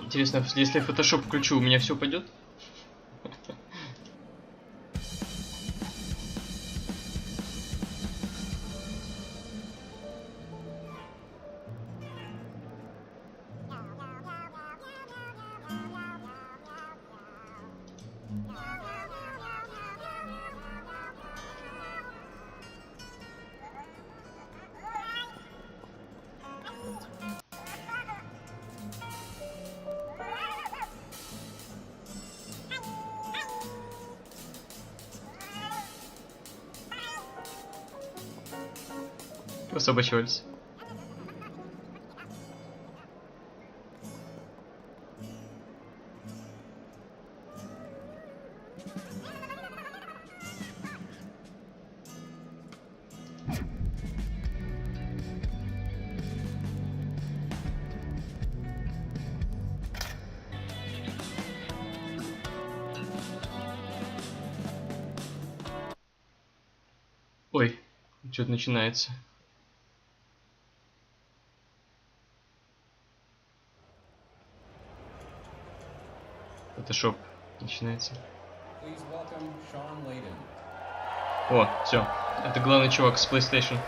Интересно, если я Photoshop включу, у меня все пойдет? Собачивались. Ой, что-то начинается. Photoshop начинается. О, все. Это главный чувак с PlayStation.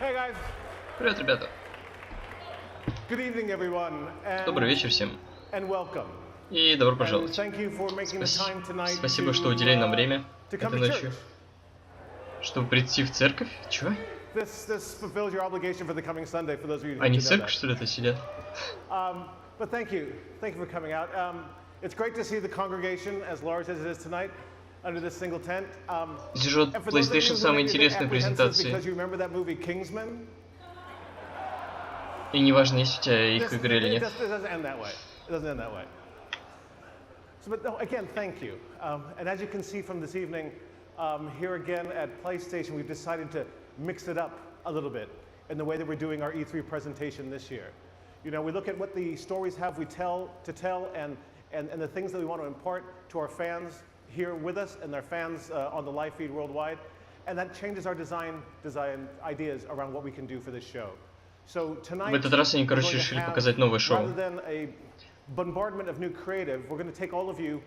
Hey, привет, ребята. Добрый вечер всем. И добро пожаловать. Спасибо, что уделили нам время этой ночью. Чтобы прийти в церковь? Чего? Они в церковь, что ли, это сидят? But thank you for coming out. It's great to see the congregation as large as it is tonight under this single tent. Здесь же PlayStation самые интересные презентации. И неважно, есть у тебя их игры или нет. It doesn't end that way. So, but no, again, thank you. And as you can see from this evening, here again at PlayStation, we've decided to mix it up a little bit in the way that we're doing our E3 presentation this year. You know, we look at what the stories have we tell and the things that we want to impart to our fans here with us and their fans on the live feed worldwide. And that changes our design ideas around what we can do for this show. So tonight, в этот раз они, короче, решили показать новое шоу. Rather than a bombardment of new creative, we're going to take all of you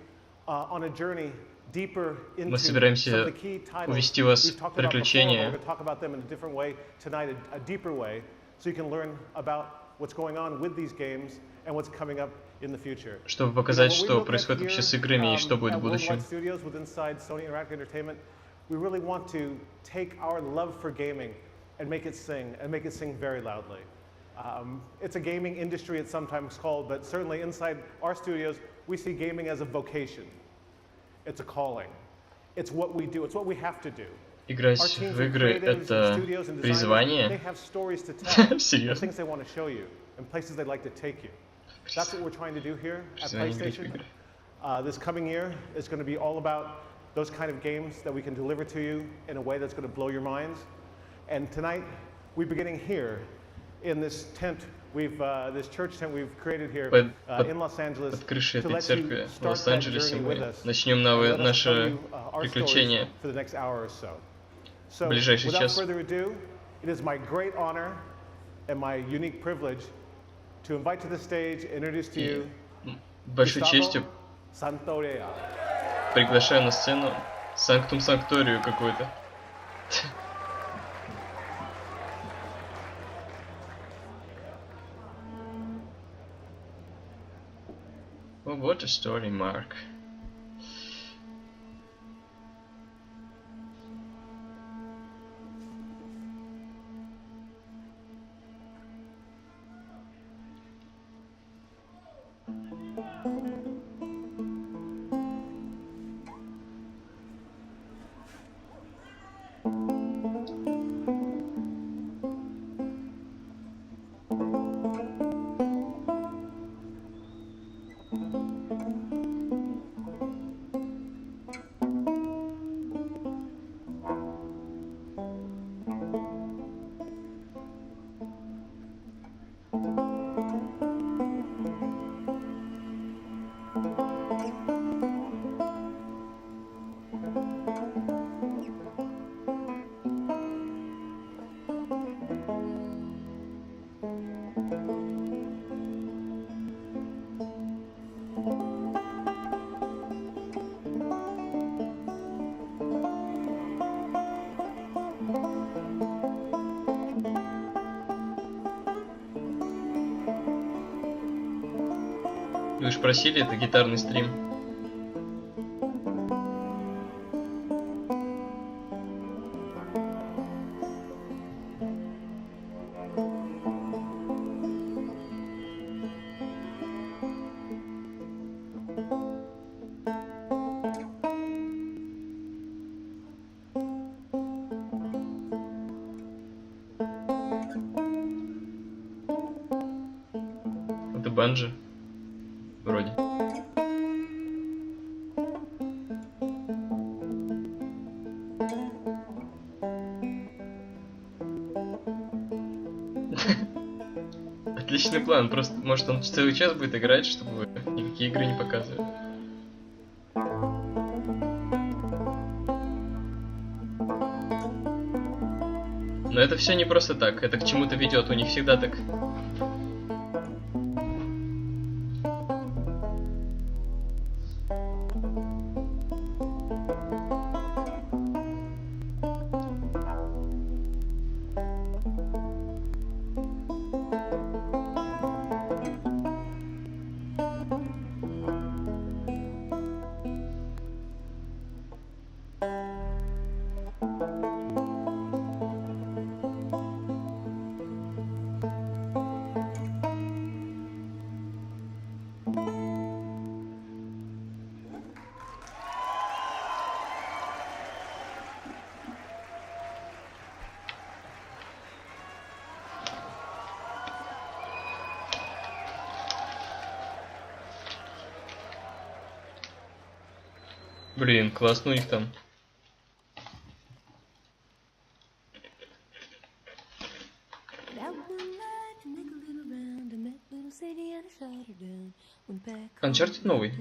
on a journey deeper into some of the key titles we've talked about before. We're going to talk about them in a different way tonight, a deeper way, so you can learn about what's going on with these games and what's coming up in the future. Чтобы показать, что происходит вообще с играми и что будет в будущем. We really want to take our love for gaming and make it sing very loudly. It's a gaming industry, it's sometimes called, but certainly inside our studios, we see gaming as a vocation. It's a calling. It's what we do. It's what we have to do. Играть в игры — это призвание? Серьезно? This coming year is going to be all about those kind of games that we can deliver to you in a way that's going to blow your minds. And tonight, we're beginning here in this tent, this church tent we've created here in Los Angeles. Под крышей этой церкви в Лос-Анджелесе мы начнем наше приключение в ближайший час. It is my great honor and my unique privilege to invite to the stage, introduce to you большой честью приглашаю на сцену Санктум Санкторию какой-то. Oh, what a story, Mark. Вы уж просили, это гитарный стрим. Это банджо. Вроде. Отличный план, просто может он целый час будет играть, чтобы никакие игры не показывали. Но это все не просто так, это к чему-то ведет, у них всегда так. Блин, классно у них там. Uncharted новый.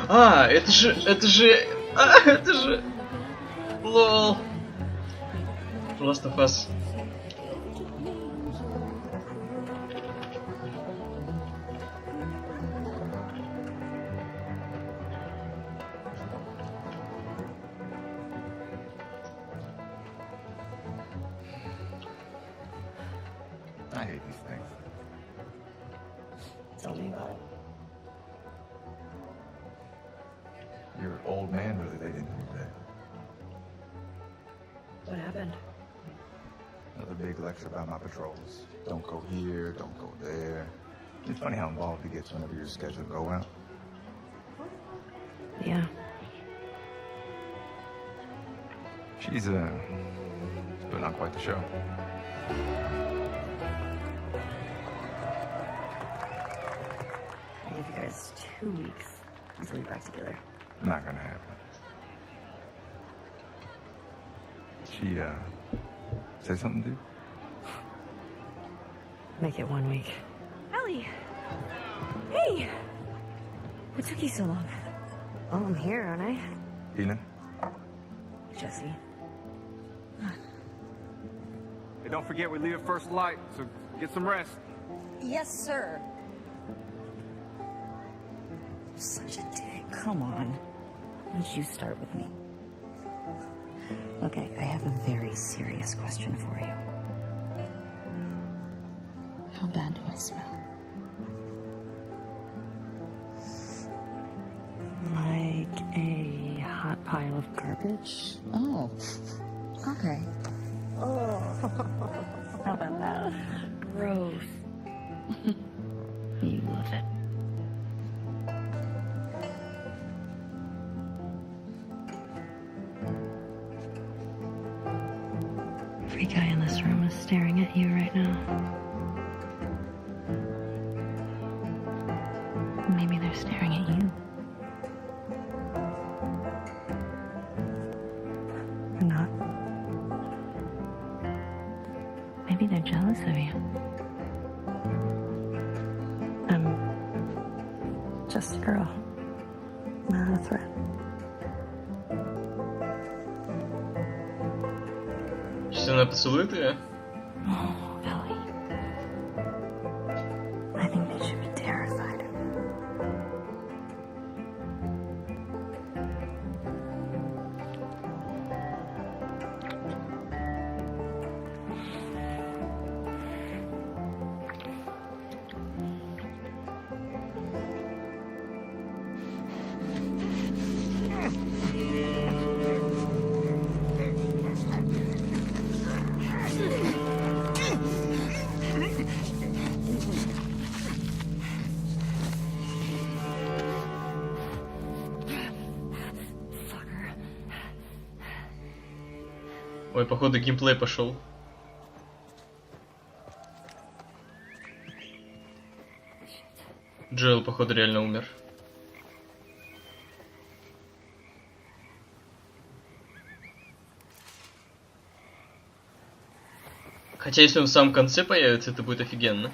А, это же, лол. ЛАСТ ОФ АССССС. I hate these things. Tell me about it. Your old man really laid into me today. What happened? Another big lecture about my patrols. Don't go here, don't go there. It's funny how involved he gets whenever you're scheduled to go out. Yeah. She's putting on quite the show. I give you guys 2 weeks until you're back together. Not gonna happen. She say something to you? Make it 1 week. Ellie! Hey! What took you so long? Oh, I'm here, aren't I? Ina? Jesse. Hey, don't forget we leave at first light, so get some rest. Yes, sir. Such a dick. Come on. Why don't you start with me? Okay, I have a very serious question for you. How bad do I smell? Like a hot pile of garbage? Oh, okay. Oh, how about that? Gross. You love it. Every guy in this room is staring at you right now. Maybe they're staring at you. Or not. Maybe they're jealous of you. I'm just a girl, not a threat. Сейчас она поцелует ее? Oh, Ellie. Ой, походу геймплей пошел. Джоэл, походу, реально умер. Хотя, если он в самом конце появится, это будет офигенно.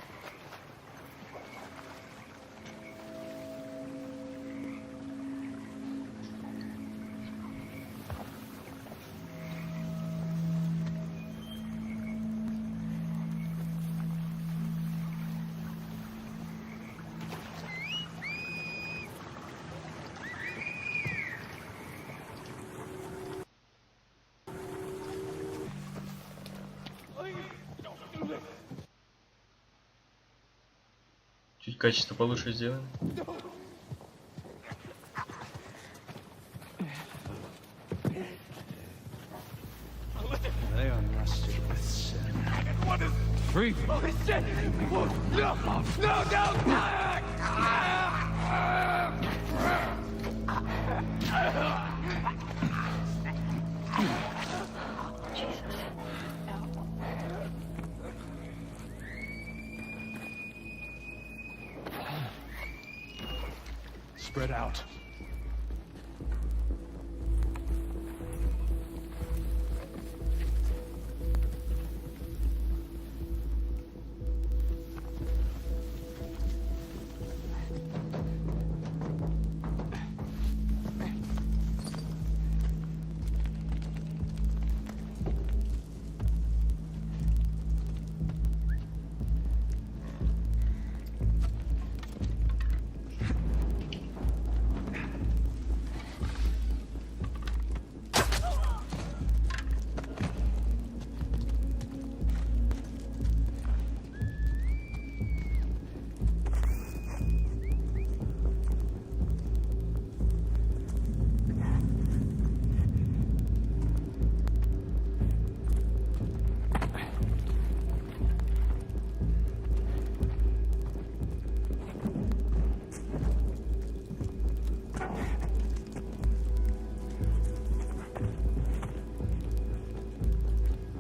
Чуть качество получше сделаем. They are rusted with sin. What is free? Oh shit! No! No! Spread out.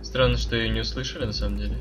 Странно, что ее не услышали на самом деле.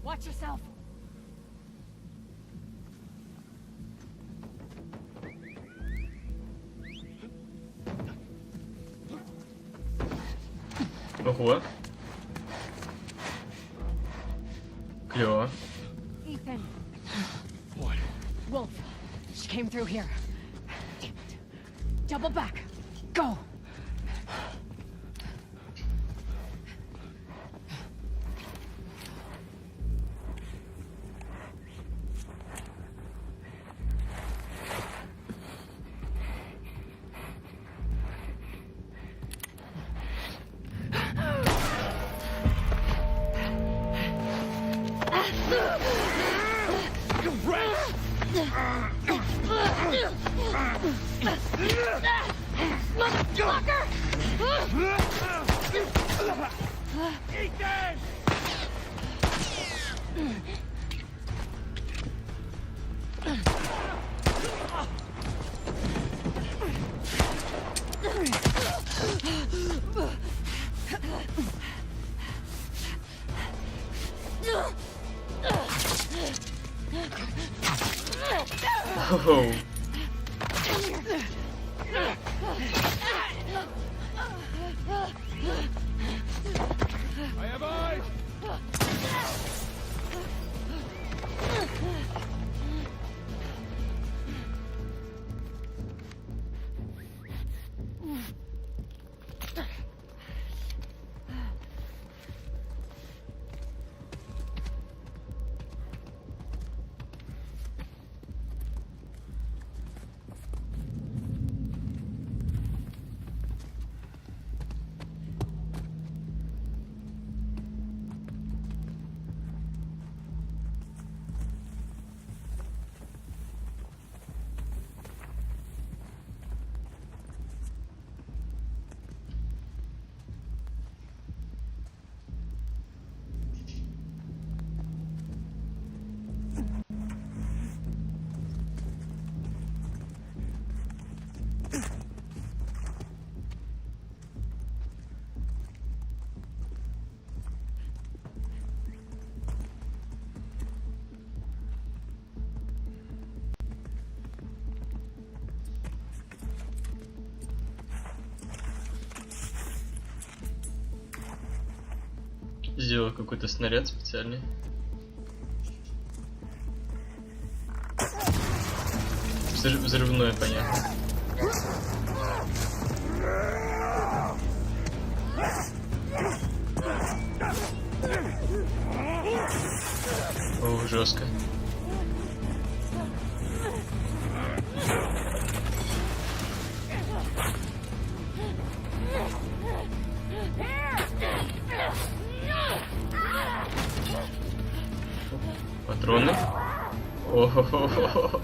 Watch yourself. Ого. Клево. Ethan. What? Wolf. She came through here. Damn it. Double back. Go. Oh. I have eyes. Сделал какой-то снаряд специальный. Взрывное, понятно. О, жестко. Патроны. О-хо-хо-хо.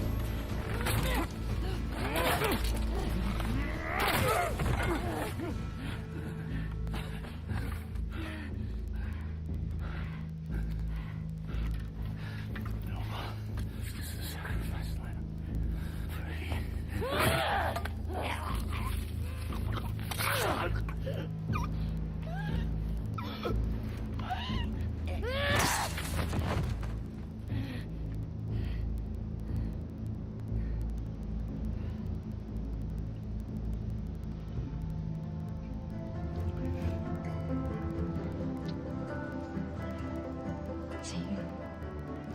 See,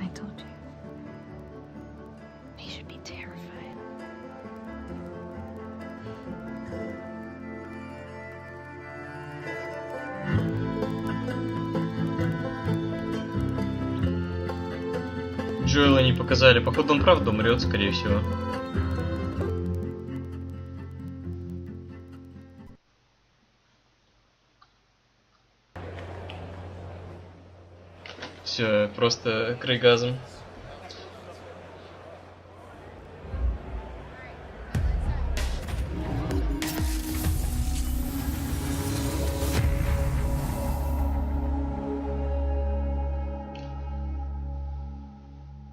I told you. He should be terrified. Джоэла не показали. Походу он правда умрет, скорее всего. Все, просто крайгазм.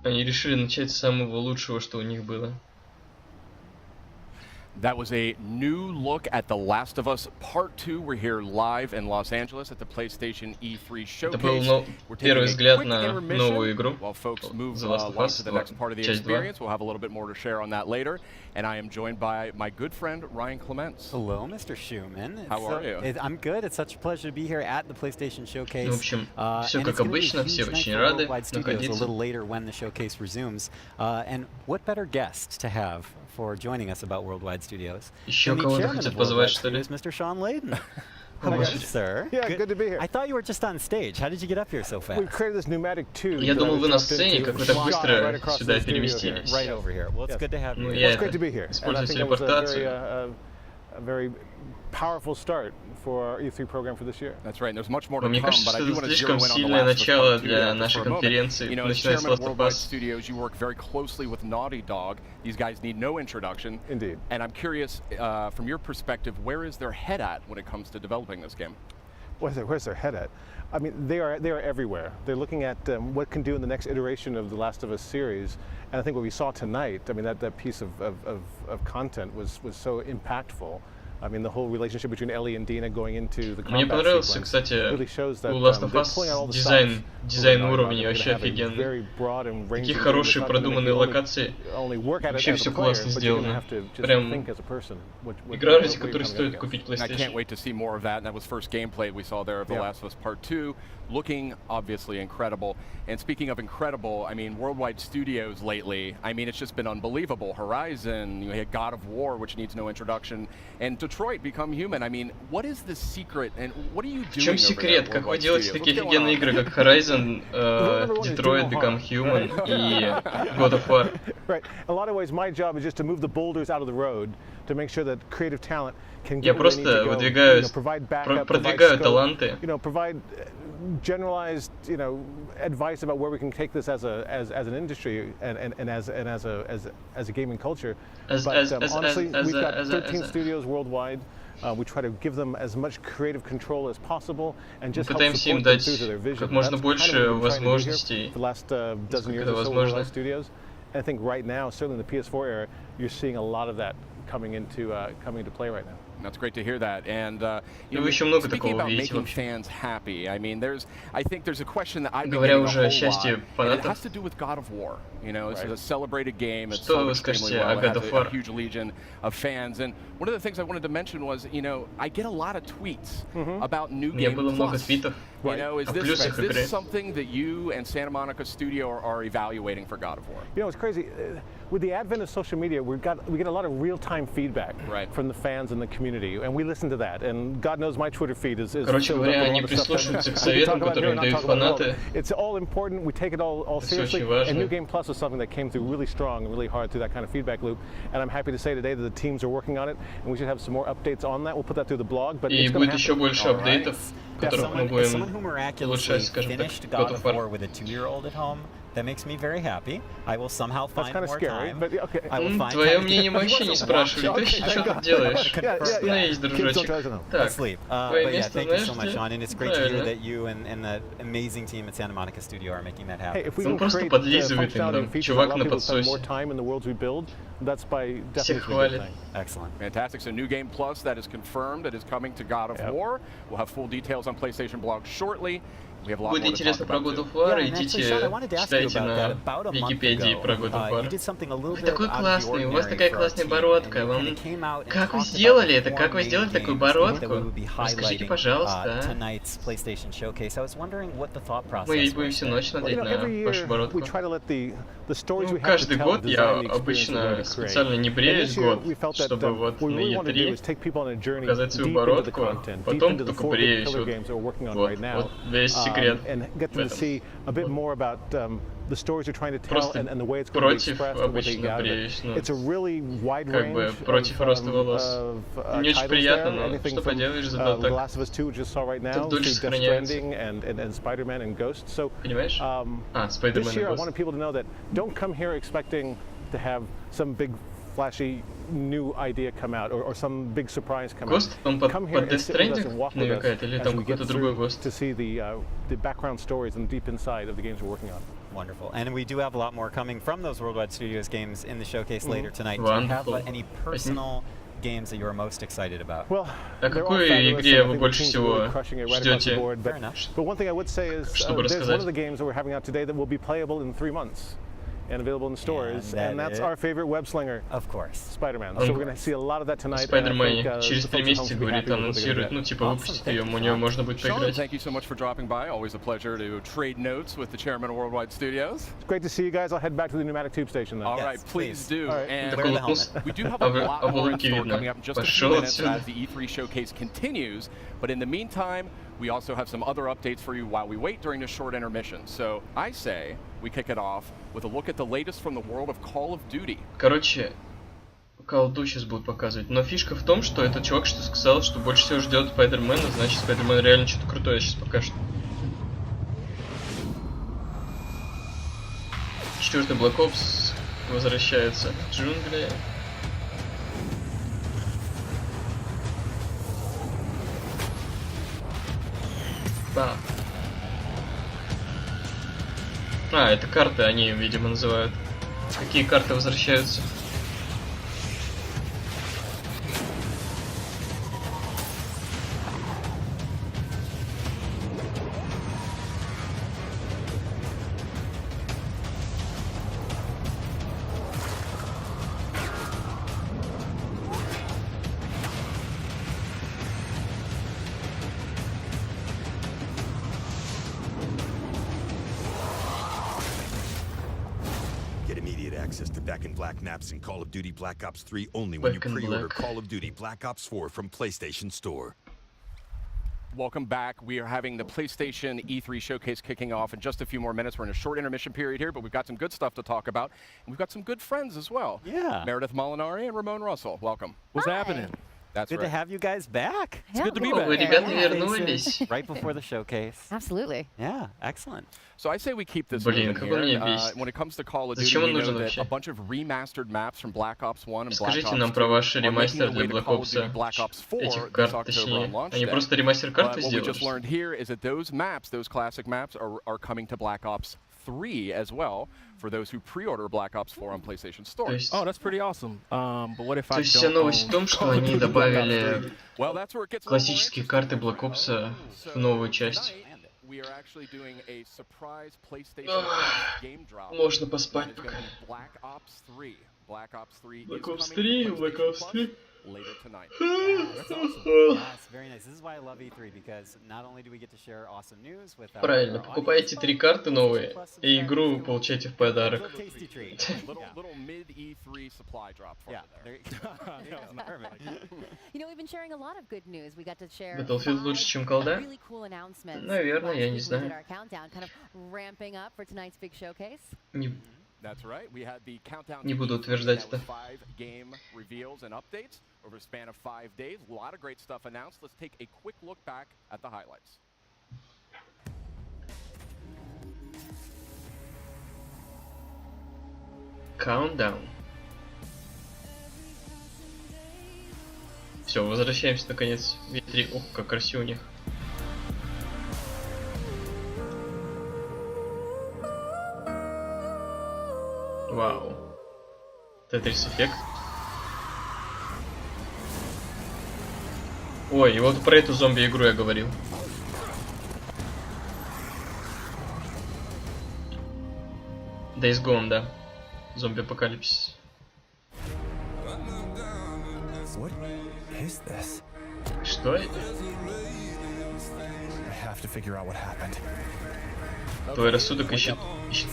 Они решили начать с самого лучшего, что у них было. That was a new look at The Last of Us Part 2. We're here live in Los Angeles at the PlayStation E3 showcase. Это был первый взгляд на новую игру. While folks move The Last of Us, to the next part of the experience, we'll have a little bit more to share on that later. And I am joined by my good friend Ryan Clements. Hello, Mr. Schumann. How are you? I'm good. It's such a pleasure to be here at the PlayStation Showcase. В общем, все как обычно, все очень рады находиться. A little later when the showcase resumes. And what better guest to have for joining us about Worldwide Studios? Еще кого-то хотят позвать, что ли? Mr. Sean Layden. How are you, sir? Yeah, good to be here. I thought you were just on stage. How did you get up here so fast? We've created this pneumatic tube. Я думал, вы на сцене, как вы так быстро сюда переместились. Right over here. Well, it's good to have you. Well, it's great to be here. Использую телепортацию. A very powerful start for our E3 program for this year. That's right. And there's much more to Мне come, кажется, but I do это want to слишком zero in on The сильное Last of Us начало Part 2 для for a нашей moment. конференции, You know, as начиная с chairman of Last of Worldwide Us. Studios, you work very closely with Naughty Dog. These guys need no introduction. Indeed. And I'm curious, from your perspective, where is their head at when it comes to developing this game? Where's their head at? I mean, they are everywhere. They're looking at what can do in the next iteration of the Last of Us series, and I think what we saw tonight, I mean, that piece of content was so impactful. I mean, the whole relationship between Ellie and Dina going into the combat Мне понравился, кстати, у Last of Us дизайн уровней вообще офигенный. Такие хорошие продуманные локации. Вообще все классно сделано. Прям игра, ради которой стоит купить PlayStation. I can't wait to see more of that. And that was first gameplay we saw there of The Last of Us Part 2. Looking obviously incredible. And speaking of incredible, I mean, Worldwide Studios lately, I mean, it's just been unbelievable. Horizon, you had God of War, which needs no introduction, and Detroit Become Human. I mean, what is the secret, and what are you doing? В чем секрет? Как вы делаете такие офигенные игры, как Horizon, Detroit Become Human и God of War? Right. In a lot of ways, my job is just to move the boulders out of the road to make sure that creative talent can Я get where they need to просто go. выдвигаю, Provide backup, продвигаю provide таланты. Provide generalized, advice about where we can take this as an industry and as a gaming culture. Honestly, we've got 13 studios worldwide. We try to give them as much creative control as possible and just help support them through to their vision. Как можно больше возможностей, the last dozen years or so Worldwide Studios. And I think right now, certainly in the PS4 era, you're seeing a lot of that coming into play right now. That's great to hear that. And you know, speaking about making fans happy, I mean, I think there's a question that I've been getting a whole lot, and it фанатов. has to do with God of War. You know, it's a celebrated game. It's Что sold вы extremely скажете well. о It God has of a War? huge legion of fans. And one of the things I wanted to mention was, I get a lot of tweets about New Мне Game было много Plus. твитов. You know, is this something that you and Santa Monica Studio are evaluating for God of War? You know, it's crazy. With the advent of social media, we get a lot of real-time feedback from the fans and the community, and we listen to that. And God knows my Twitter feed is Короче говоря, они прислушиваются к советам, которые им дают фанаты. It's all important. We take it all seriously. And New Game Plus is something that came through really strong and really hard through that kind of feedback loop. And I'm happy to say today that the teams are working on it, and we should have some more updates on that. We'll put that through the blog. But и будет еще больше апдейтов, которых мы будем улучшать, скажем так, God of War. With a 2-year-old at home, that makes me very happy. I will somehow find more time. Твое мнение мы вообще не спрашивали. Ты что тут делаешь? Остановись, дружочек. Так, твое место, знаешь, где? That you and the amazing team at Santa Monica Studio are making that happen. Он просто подлизывает им, там, чувак на подсосе. Всех хвалит. Excellent. Fantastic. So New Game Plus, that is confirmed. That is coming to God of War. We'll have full details on PlayStation blog shortly. Будет интересно про God of War, идите, читайте на Википедии про God of War. Вы такой классный, у вас такая классная бородка. Как вы сделали это? Как вы сделали такую бородку? Расскажите, пожалуйста. Мы ведь будем всю ночь смотреть на вашу бородку. Ну, каждый год я обычно специально не бреюсь год, чтобы вот на E3 показать свою бородку, потом только бреюсь. Вот весь секрет. Против обычно бреюсь, ну, как бы против роста волос. Не очень приятно, но что поделаешь, зато так. Тут дольше сохраняется. Понимаешь? Spider-Man и flashy new idea come out or some big surprise come out. Ghost, он под Death Stranding намекает или там какой-то другой Ghost? To see the background stories and deep inside of the games we're working on. Wonderful. And we do have a lot more coming from those Worldwide Studios games in the showcase later tonight. Wonderful. Do you have any personal games that you are most excited about? Well, а какой игре вы больше всего ждете, but one thing I would say is there's one of the games that we're having out today that will be playable in 3 months. And available in stores, and that's our favorite web slinger, of course, Spider-Man. So we're going to see a lot of that tonight. Spider-Man через 3 месяца, говорит, анонсирует, ну типа выпустит ее, у нее можно будет поиграть. Thank you so much for dropping by. Always a pleasure to trade notes with the chairman of Worldwide Studios. It's great to see you guys. I'll head back to the pneumatic tube station then. All right, please do. And we do have a lot more in store coming up in just a few minutes as the E3 showcase continues. But in the meantime, we also have some other updates for you while we wait during this short intermission. So I say we kick it off with a look at the latest from the world of Call of Duty. Короче, Call of Duty сейчас будут показывать. Но фишка в том, что этот чувак что сказал, что больше всего ждет Спайдермена, значит Спайдермен реально что-то крутое сейчас покажет. 4-й Black Ops возвращается в джунгли. Да. А, это карты они, видимо, называют. Какие карты возвращаются? Access to Back in Black maps in Call of Duty Black Ops 3 only when you pre-order Call of Duty Black Ops 4 from PlayStation Store. Welcome back. We are having the PlayStation E3 showcase kicking off in just a few more minutes. We're in a short intermission period here, but we've got some good stuff to talk about. And we've got some good friends as well. Yeah. Meredith Molinari and Ramon Russell. Welcome. What's happening? That's good to have you guys back. It's good to be back. Ребята вернулись. Right before the showcase. Absolutely. Yeah, excellent. So I say we keep this moving here. When it comes to Call of Duty, we know that a bunch of remastered maps from Black Ops 1 and Black Ops 2 Скажите нам про ваши ремастеры для Black Ops, этих карт, точнее. Они просто ремастер карты сделали? What we just learned here is that those maps, those classic maps, are coming to Black Ops 3 as well for those who pre-order Black Ops 4 on PlayStation Store. Oh, that's pretty awesome. But what if I don't? То есть вся новость в том, что они добавили классические карты Black Ops в новую часть. Можно поспать пока. Black Ops 3, Black Ops 3. later tonight. That's awesome. Yes, very nice. This is why I love E3, because not only do we get to share awesome news with our Правильно, audience, покупаете 3 карты новые и игру получаете в подарок. tasty treat. Little mid E3 supply drop for you there. You know, we've been sharing a lot of good news. We got to share Battlefield лучше, чем колда? really cool announcements. Наверное, я не Last week we did знаю. our countdown, kind of ramping up for tonight's big showcase. Не, That's right. We had the countdown. не буду утверждать это. 5 game reveals and updates over a span of 5 days. A lot of great stuff announced. Let's take a quick look back at the highlights. Countdown. Все, возвращаемся наконец в E3. Ох, как красиво у них. Вау. Тетрис эффект. Ой, и вот про эту зомби-игру я говорил. Days Gone, да. Зомби-апокалипсис. What is this? Что это? I have to figure out what happened. Твой рассудок ищет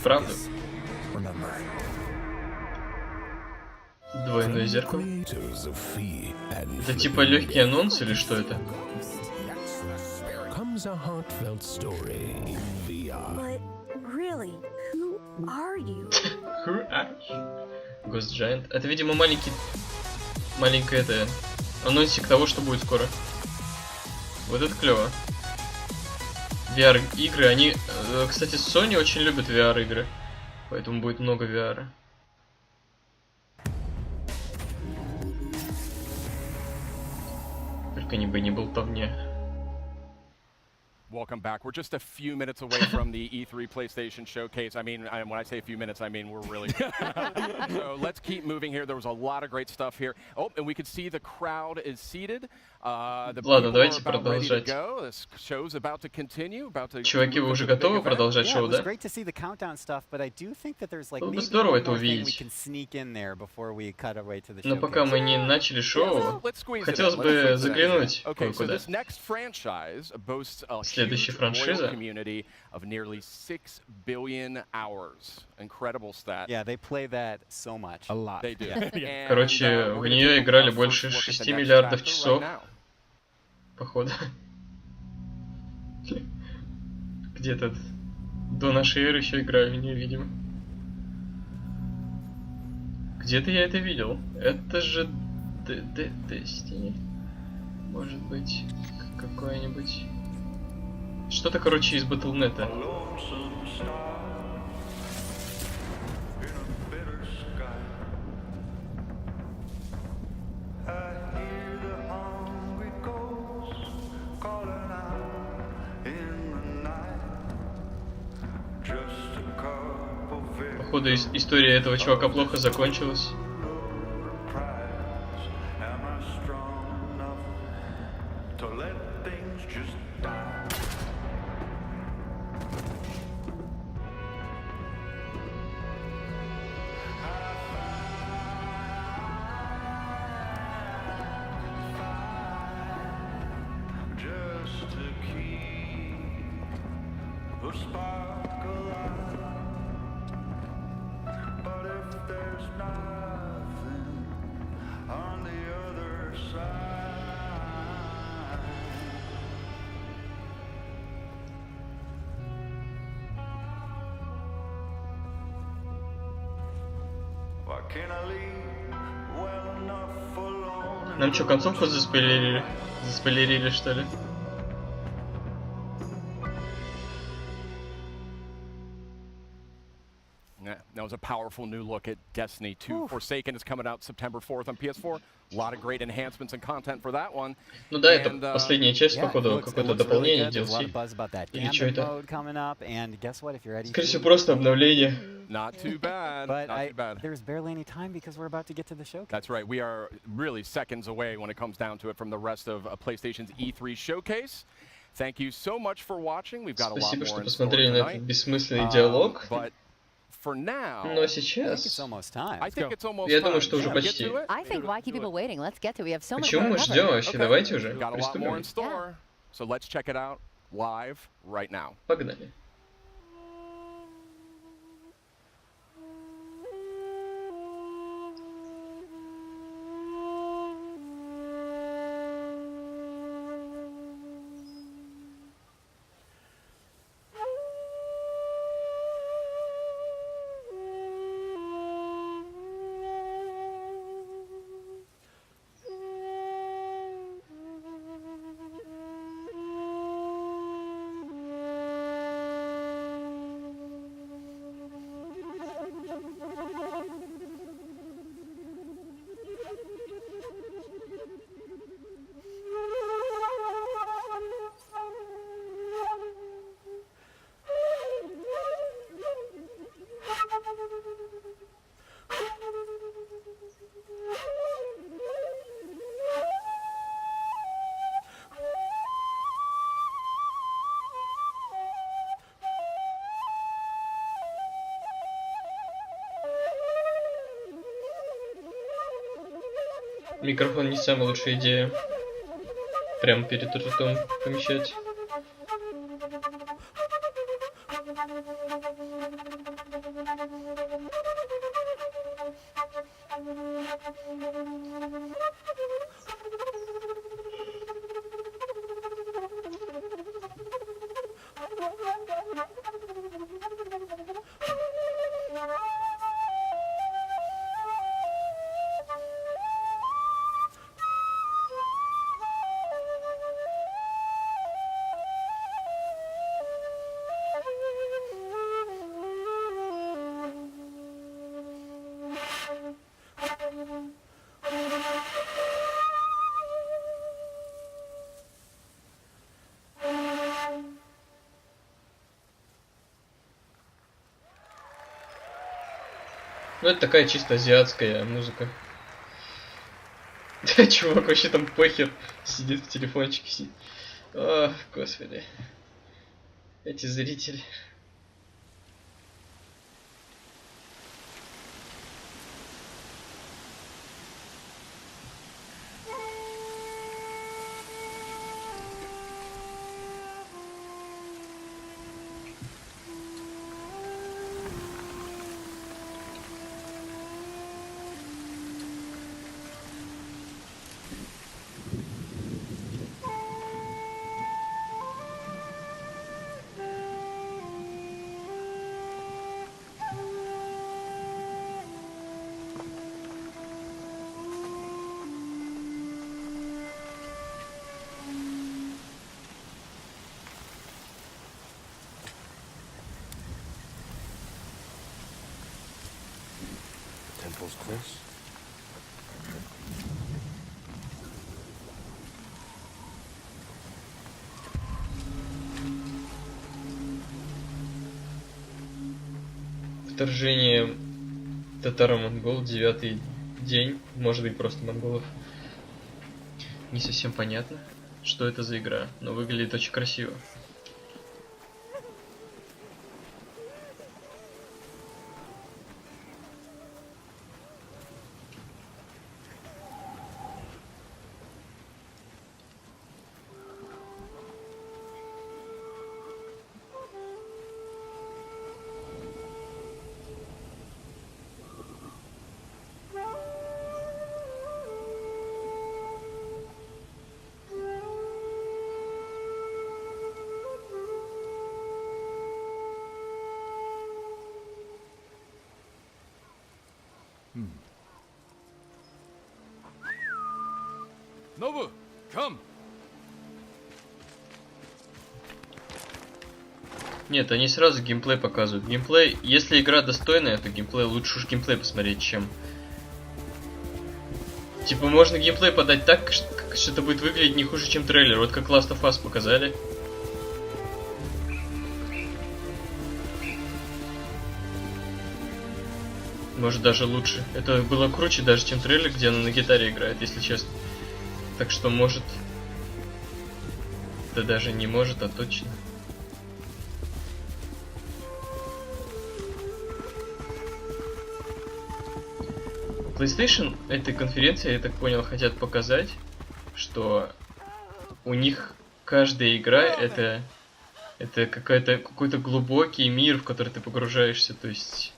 правду. Remember. Двойное зеркало. Это типа легкий анонс или что это? Comes a heartfelt story in VR. But really, who are you? Who are you? Ghost Giant. Это, видимо, маленькое это анонсик того, что будет скоро. Вот это клево. VR игры, они, кстати, Sony очень любят VR игры, поэтому будет много VR. Только не болтовня. Welcome back. We're just a few minutes away from the E3 PlayStation Showcase. I mean, when I say a few minutes, I mean we're really... So let's keep moving here. There was a lot of great stuff here. Oh, and we could see the crowd is seated. Ладно, давайте продолжать. Чуваки, вы уже готовы продолжать шоу, да? Было бы здорово это увидеть. Но пока мы не начали шоу, хотелось бы заглянуть кое-куда. Следующая франшиза. Короче, в нее играли больше 6 миллиардов часов. Походу. Где-то до нашей эры еще играли в нее, видимо. Где-то я это видел. Это же Destiny. Может быть, какое-нибудь... Что-то, короче, из Battle.net. Походу, история этого чувака плохо закончилась. Нам что, концовку заспойлерили? Заспойлерили, что ли? That was a powerful new look at Destiny 2. Forsaken is coming out September 4th on PS4. A lot of great enhancements and content for that one. Ну да, это последняя часть, походу, какое-то дополнение, DLC. Или что это? Скорее всего, просто обновление. Not too bad. But Not too bad. there's barely any time because we're about to get to the showcase. That's right. We are really seconds away when it comes down to it from the rest of PlayStation's E3 showcase. Thank you so much for watching. We've got a lot more in store tonight. Спасибо, что посмотрели на этот бессмысленный диалог. But Но сейчас, я думаю, что уже почти. Почему мы ждем вообще? Давайте уже приступим. Погнали. Микрофон не самая лучшая идея. Прямо перед ртом помещать. Ну, это такая чисто азиатская музыка. Да, чувак вообще там похер сидит в телефончике. Сидит. О, господи. Эти зрители. Temple's close. Вторжение татаро-монгол, 9-й день, может быть просто монголов. Не совсем понятно, что это за игра, но выглядит очень красиво. Снова, come. Нет, они сразу геймплей показывают. Геймплей, если игра достойная, то геймплей лучше уж геймплей посмотреть, чем... Типа можно геймплей подать так, что это будет выглядеть не хуже, чем трейлер. Вот как ЛАСТ ОФ АСССС показали. Может даже лучше. Это было круче даже, чем трейлер, где она на гитаре играет, если честно. Так что может... Да даже не может, а точно. PlayStation этой конференции, я так понял, хотят показать, что у них каждая игра это какой-то глубокий мир, в который ты погружаешься, то есть...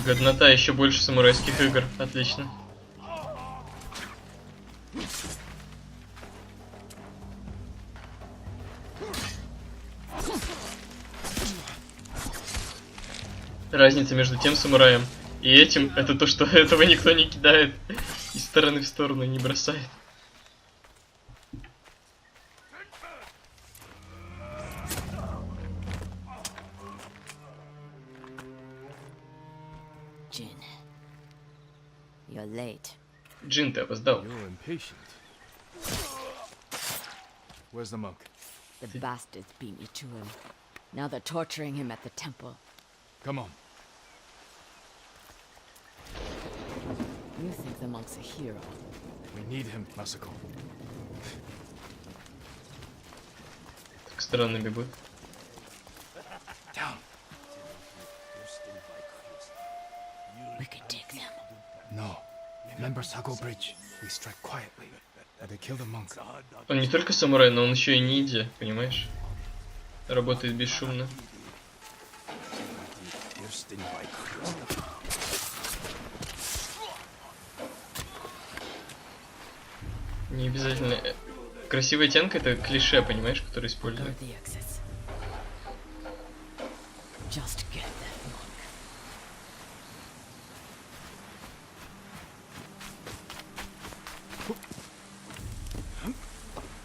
Годнота, еще больше самурайских игр. Отлично. Разница между тем самураем и этим, это то, что этого никто не кидает из стороны в сторону и не бросает. Джин, ты опоздал. Where's the monk? The bastards beat me to him. Now they're torturing him at the temple. Come on. You think the monk's a hero? We need him, Masako. Так странно бегут. Down. We could take them. No. Remember Sago Bridge? We strike quietly. And they kill the monk. Он не только самурай, но он еще и ниндзя, понимаешь? Работает бесшумно. Не обязательно. Красивая тянка — это клише, понимаешь, которое используют.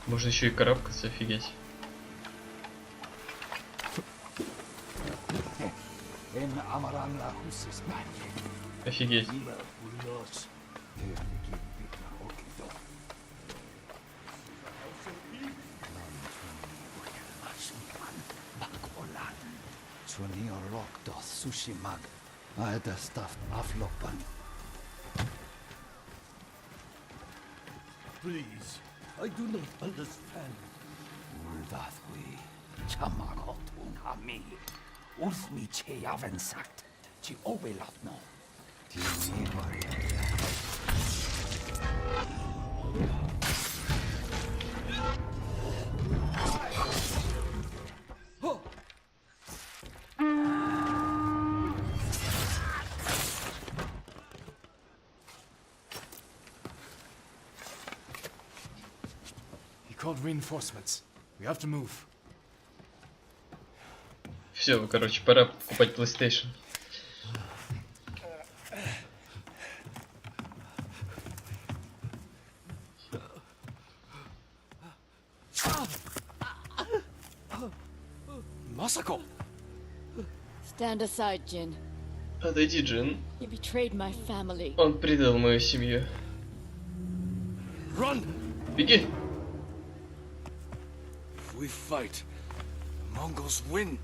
Можно еще и карабкаться, офигеть. Офигеть. Please, I do not understand. He called reinforcements. We have to move. Все, короче, пора покупать PlayStation. Masako! Stand aside, Jin. Отойди, Джин. You betrayed my family. Он предал мою семью. Run! Беги! If we fight, the Mongols win.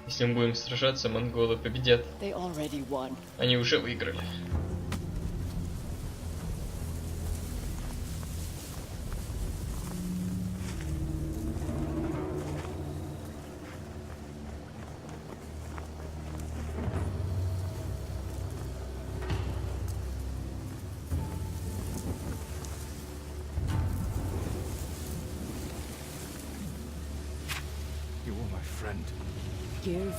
Если мы будем сражаться, монголы победят. They already won. Они уже выиграли. You were my friend. Give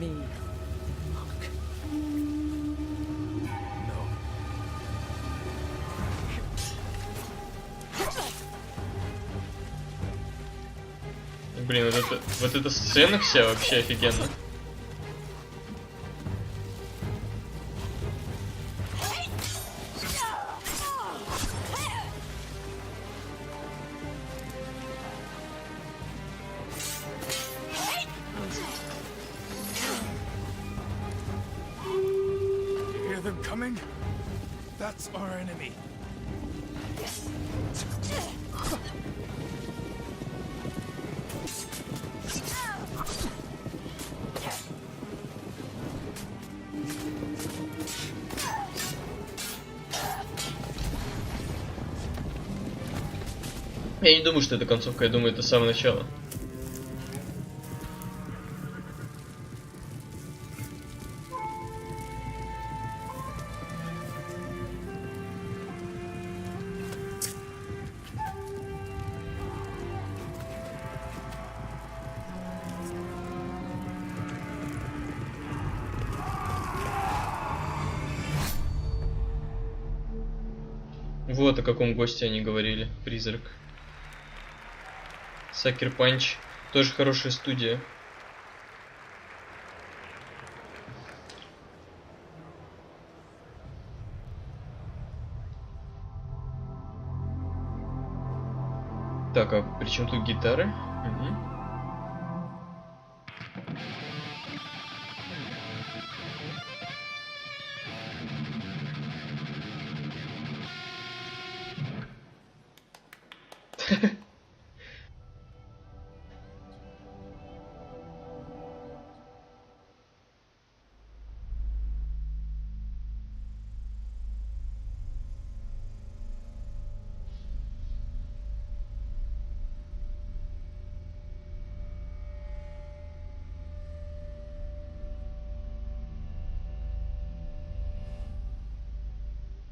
me the monk. No. Блин, вот эта сцена вся вообще офигенна. coming? That's our enemy. Я не думаю, что это концовка, я думаю, это самое начало. Вот о каком госте они говорили. Призрак. Сакер Панч. Тоже хорошая студия. Так, а при чем тут гитары? Угу.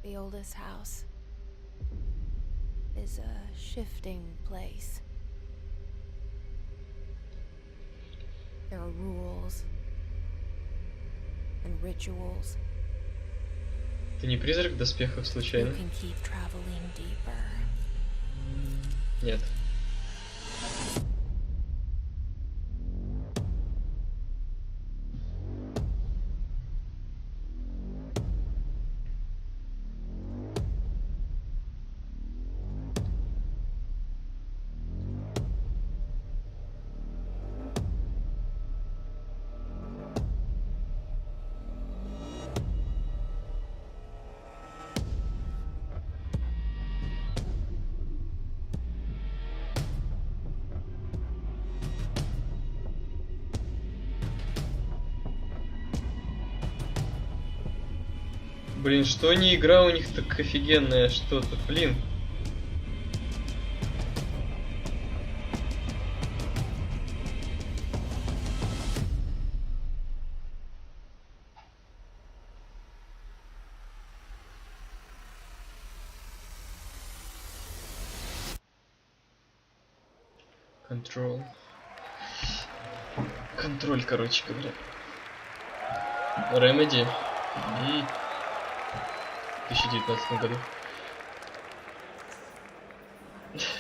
The oldest house is a shifting place. There are rules and rituals. Это не призрак в доспехах случайно? You can keep traveling deeper. Нет. Блин, что не игра у них так офигенная что-то, блин. Контроль, короче говоря. Remedy. В 2019 году.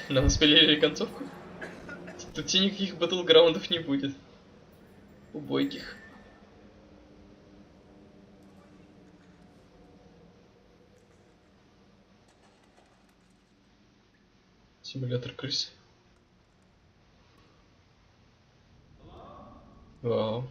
Нам спилили концовку. Тут тебе никаких батлграундов не будет. Убойных. Симулятор крыс. Вау.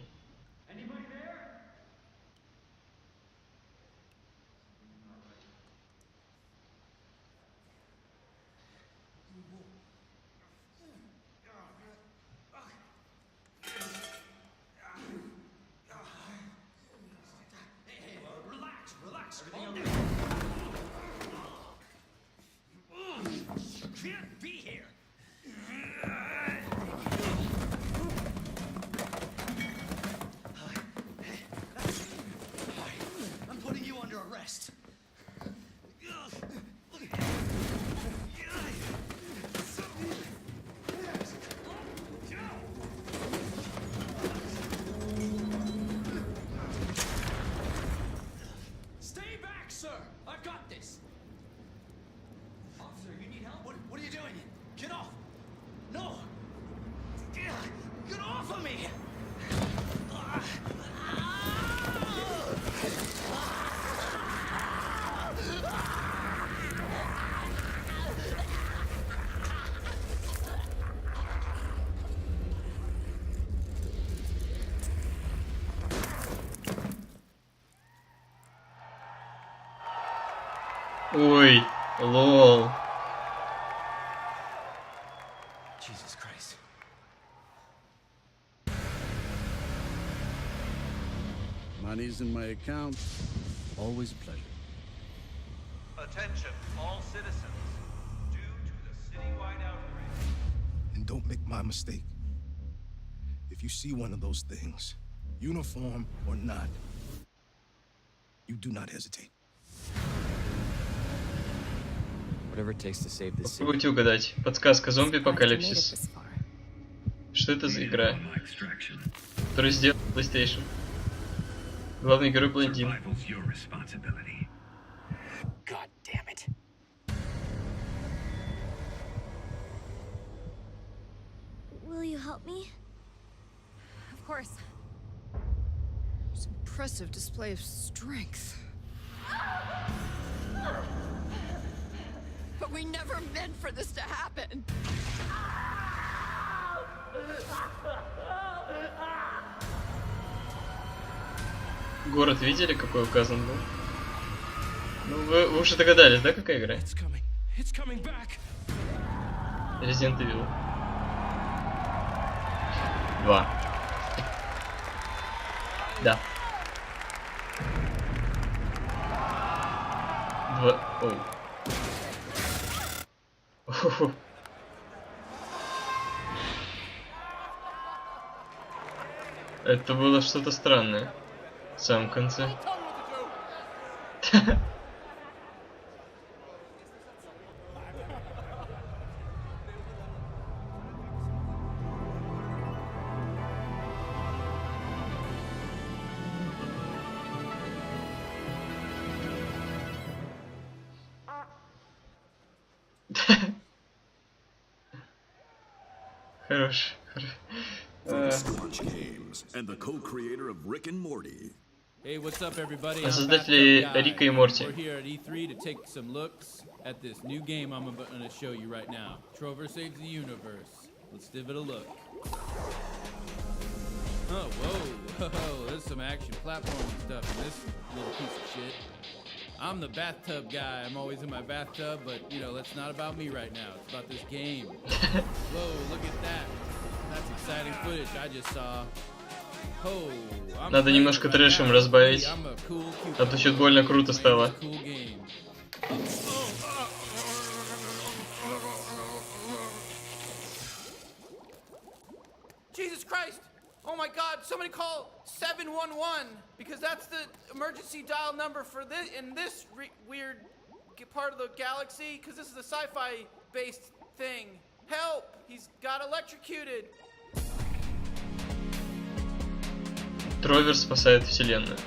Ой, лол. Jesus Christ. Money's in my account. Always a pleasure. Attention, all citizens. Due to the citywide outrage. And don't make my mistake. If you see one of those things, uniform or not, you do not hesitate. Whatever it takes to save this city. Попробуйте угадать. Подсказка: зомби-апокалипсис. Что это за игра? Которую сделал PlayStation. Главный герой блондин. God damn it. Will you help me? Of course. It's an impressive display of strength. But we never meant for this to happen. Город видели, какой указан был? Ну, вы уже догадались, да, какая игра? Resident Evil 2. Да. 2. Оу. Это было что-то странное в самом конце. Хорош. Hey, what's up, everybody? Создатели Рика и Морти. We're here at E3 to take some looks at this new game I'm going to show you right now. Trover Saves the Universe. Let's give it a look. Oh, whoa, whoa, there's some action platforming stuff in this little piece of shit. I'm the bathtub guy. I'm always in my bathtub, but, you know, that's not about me right now. It's about this game. Whoa, look at that. That's exciting footage I just saw. Oh, надо немножко трэшем разбавить, а то чуть больно круто стало. Jesus Christ! Oh my God! Somebody call 711 because that's the emergency dial number for this in this weird part of the galaxy. Because this is a sci-fi based thing. Help! He's got electrocuted. Тровер спасает вселенную.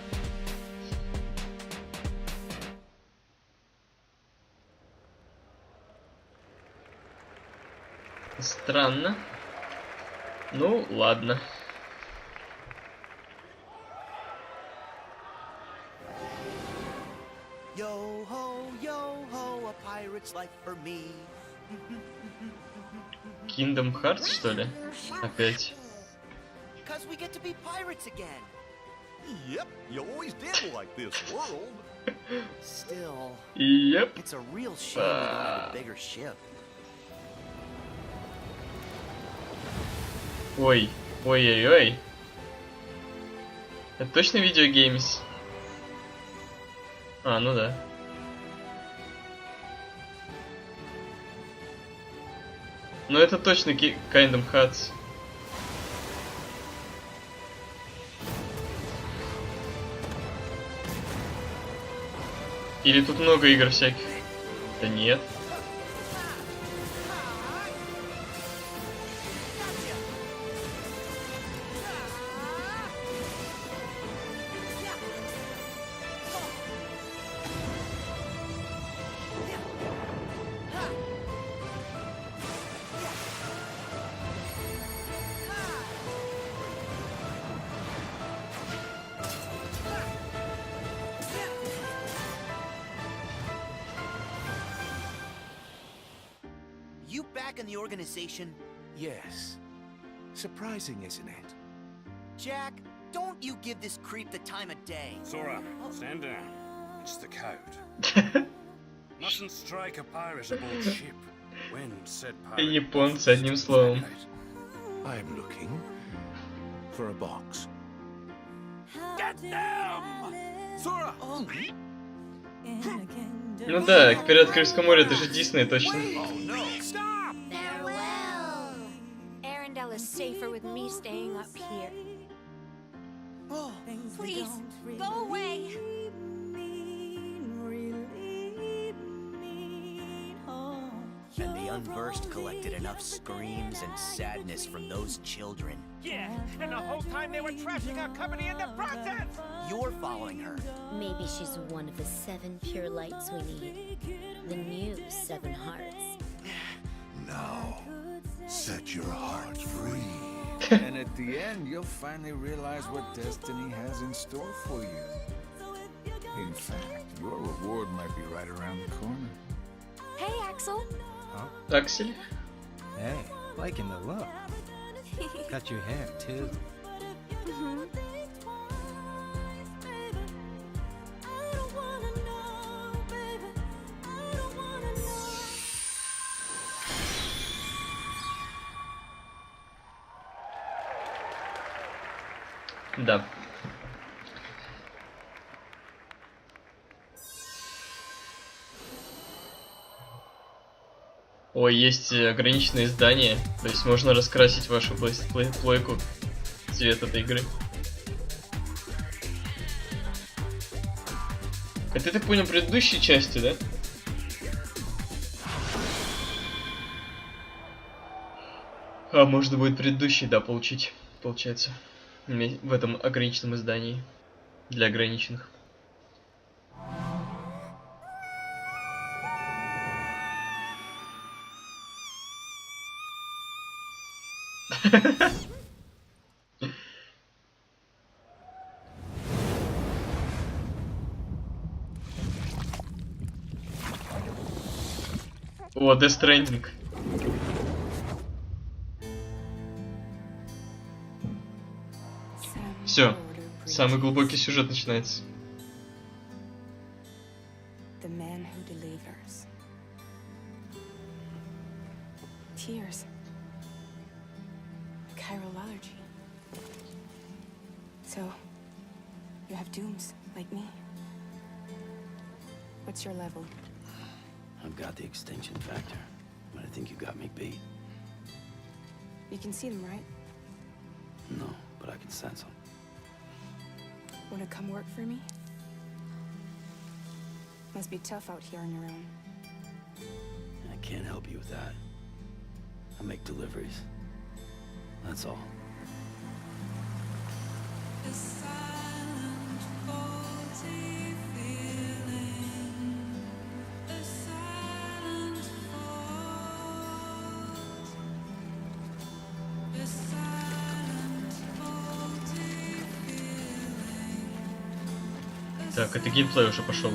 Странно. Ну, ладно. Kingdom Hearts, что ли? Опять. Because we get to be pirates again. Yep, you always did like this world. Still, yep. It's a real shame we don't have a bigger ship. Ой, ой-ой-ой. Это точно видеогеймс? А, ну да. Ну это точно Kingdom Hearts. Или тут много игр всяких? Да нет. You back in the organization? Yes. Surprising, isn't it? Jack, don't you give this creep the time of day. Sora, stand down. It's the code. Mustn't strike a pirate aboard ship when said pirate. Японцы, одним словом. I'm looking for a box. Get them! Sora! Ну да, «Пираты Карибского моря» — это же Дисней, точно. Farewell. Arendella's safer with me staying up here. Oh, please, go away. And the unversed collected enough screams and sadness from those children. Yeah, and the whole time they were trashing our company in the process! You're following her. Maybe she's one of the 7 pure lights we need. The new 7 hearts. Now, set your heart free. And at the end, you'll finally realize what destiny has in store for you. In fact, your reward might be right around the corner. Hey, Axel. Аксель? Hey, liking the look. Got your hair too. Да. Ой, есть ограниченные издания, то есть можно раскрасить вашу плойку в цвет этой игры. Это, я так понял, предыдущей части, да? А можно будет предыдущий, да, получить, получается, в этом ограниченном издании для ограниченных. О, Death Stranding. Все, самый глубокий сюжет начинается. The man who delivers. Tears. Chiral allergy. So, you have dooms like me. What's your level? I've got the extinction factor, but I think you got me beat. You can see them, right? No, but I can sense them. Wanna come work for me? Must be tough out here on your own. I can't help you with that. I make deliveries. That's all. Так, это геймплей уже пошел.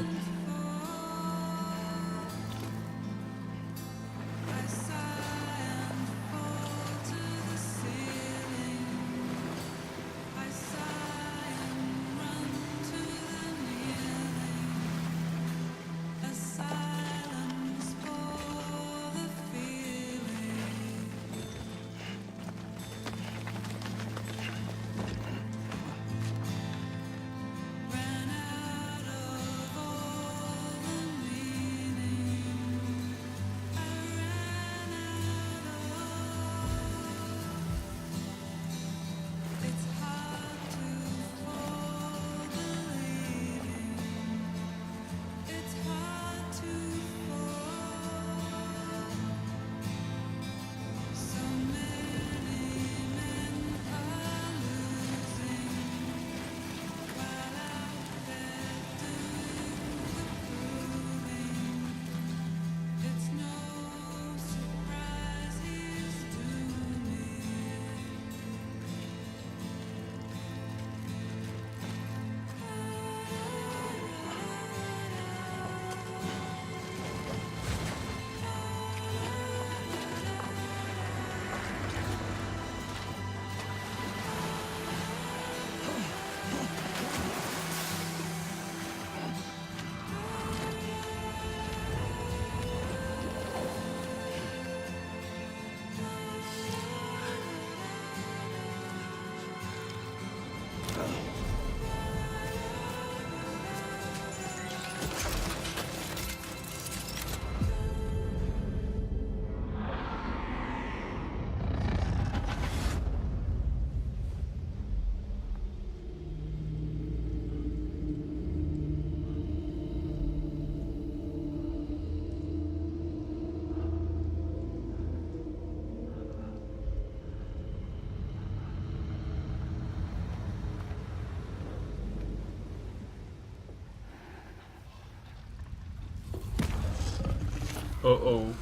О-оу.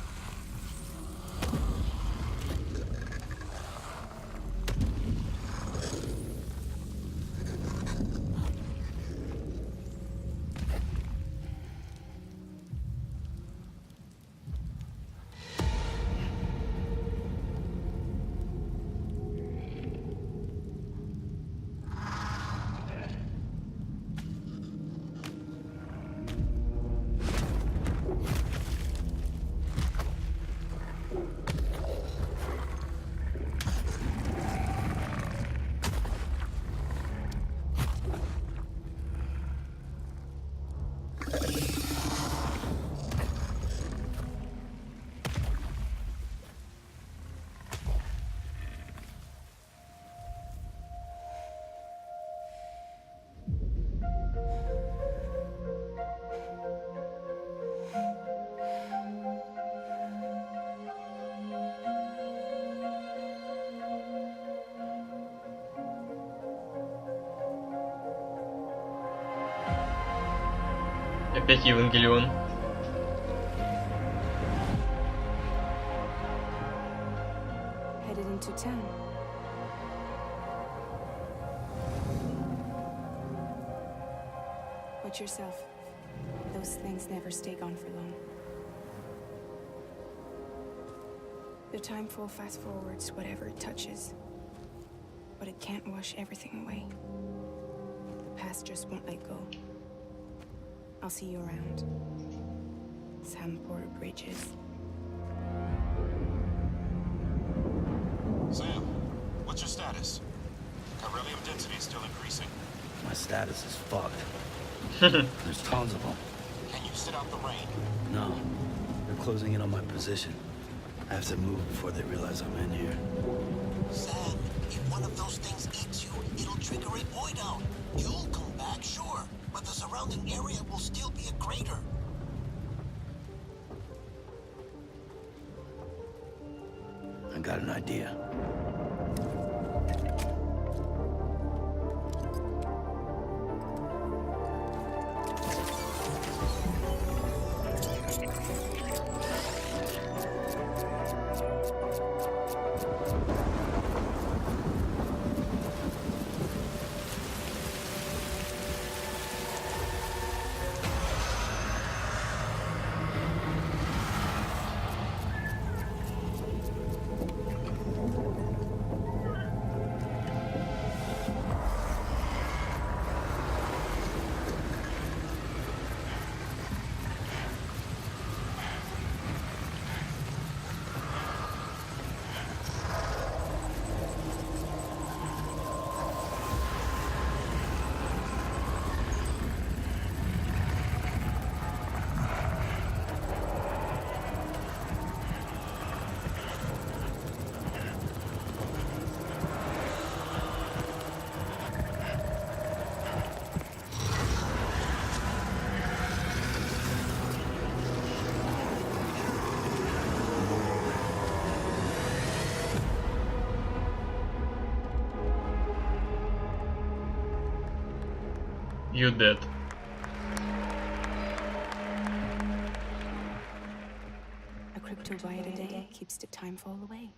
Опять Евангелион. Headed into town. Watch yourself. Those things never stay gone for long. The time fall fast forwards whatever it touches, but it can't wash everything away. The past just won't let go. I'll see you around. Sam Porter Bridges. Sam, what's your status? Beryllium density is still increasing. My status is fucked. There's tons of them. Can you sit out the rain? No, they're closing in on my position. I have to move before they realize I'm in here. Sam, if one of those things eats you, it'll trigger a void out. You'll come back, sure, but the surrounding area will still be a crater. I got an idea. You dead. A crypto bite a day keeps the time fall away.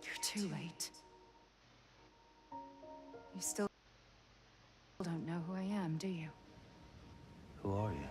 You're too late. You still don't know who I am, do you? Who are you?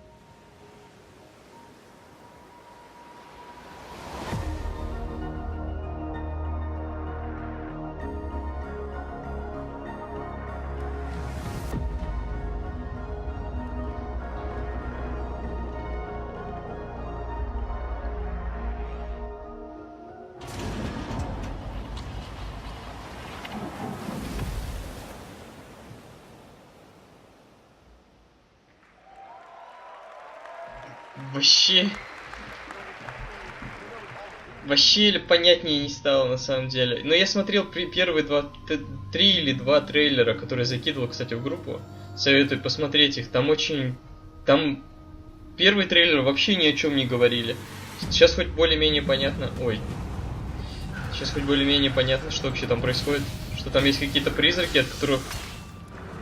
Вообще понятнее не стало на самом деле. Но я смотрел первые 3 или 2 трейлера, которые закидывал, кстати, в группу. Советую посмотреть их. Там первый трейлер вообще ни о чем не говорили. Сейчас хоть более-менее понятно. Ой. Сейчас хоть более-менее понятно, что вообще там происходит. Что там есть какие-то призраки, от которых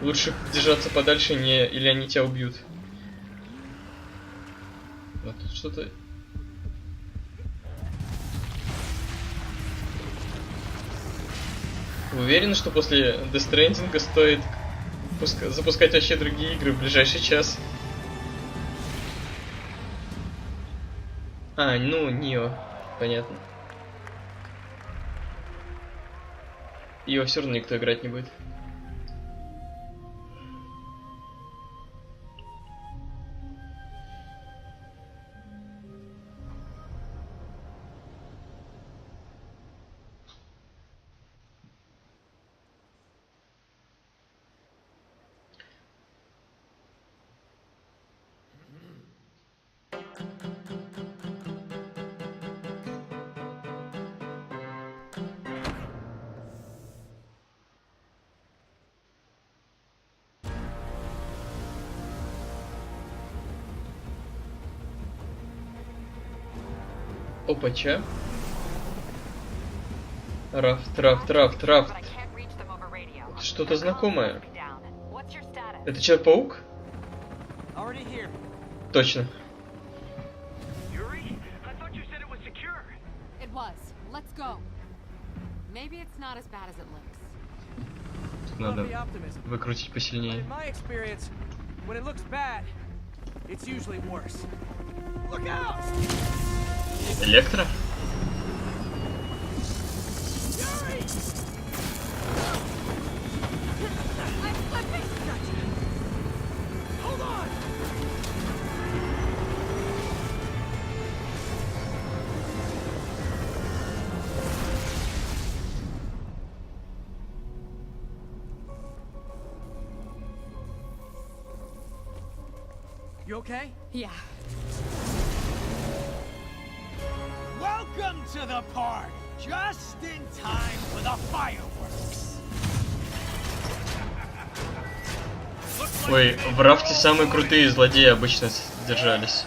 лучше держаться подальше, или они тебя убьют. Вот тут что-то... Уверен, что после Death Stranding стоит запускать вообще другие игры в ближайший час. А, ну, Нио. Понятно. Его все равно никто играть не будет. Опача. Рафт. Что-то знакомое. Это Человек-паук? Точно. Тут надо выкрутить посильнее. Электро? You okay? Yeah. Welcome to the party. Just in time for the fireworks. Ой, в рафте самые крутые злодеи обычно держались.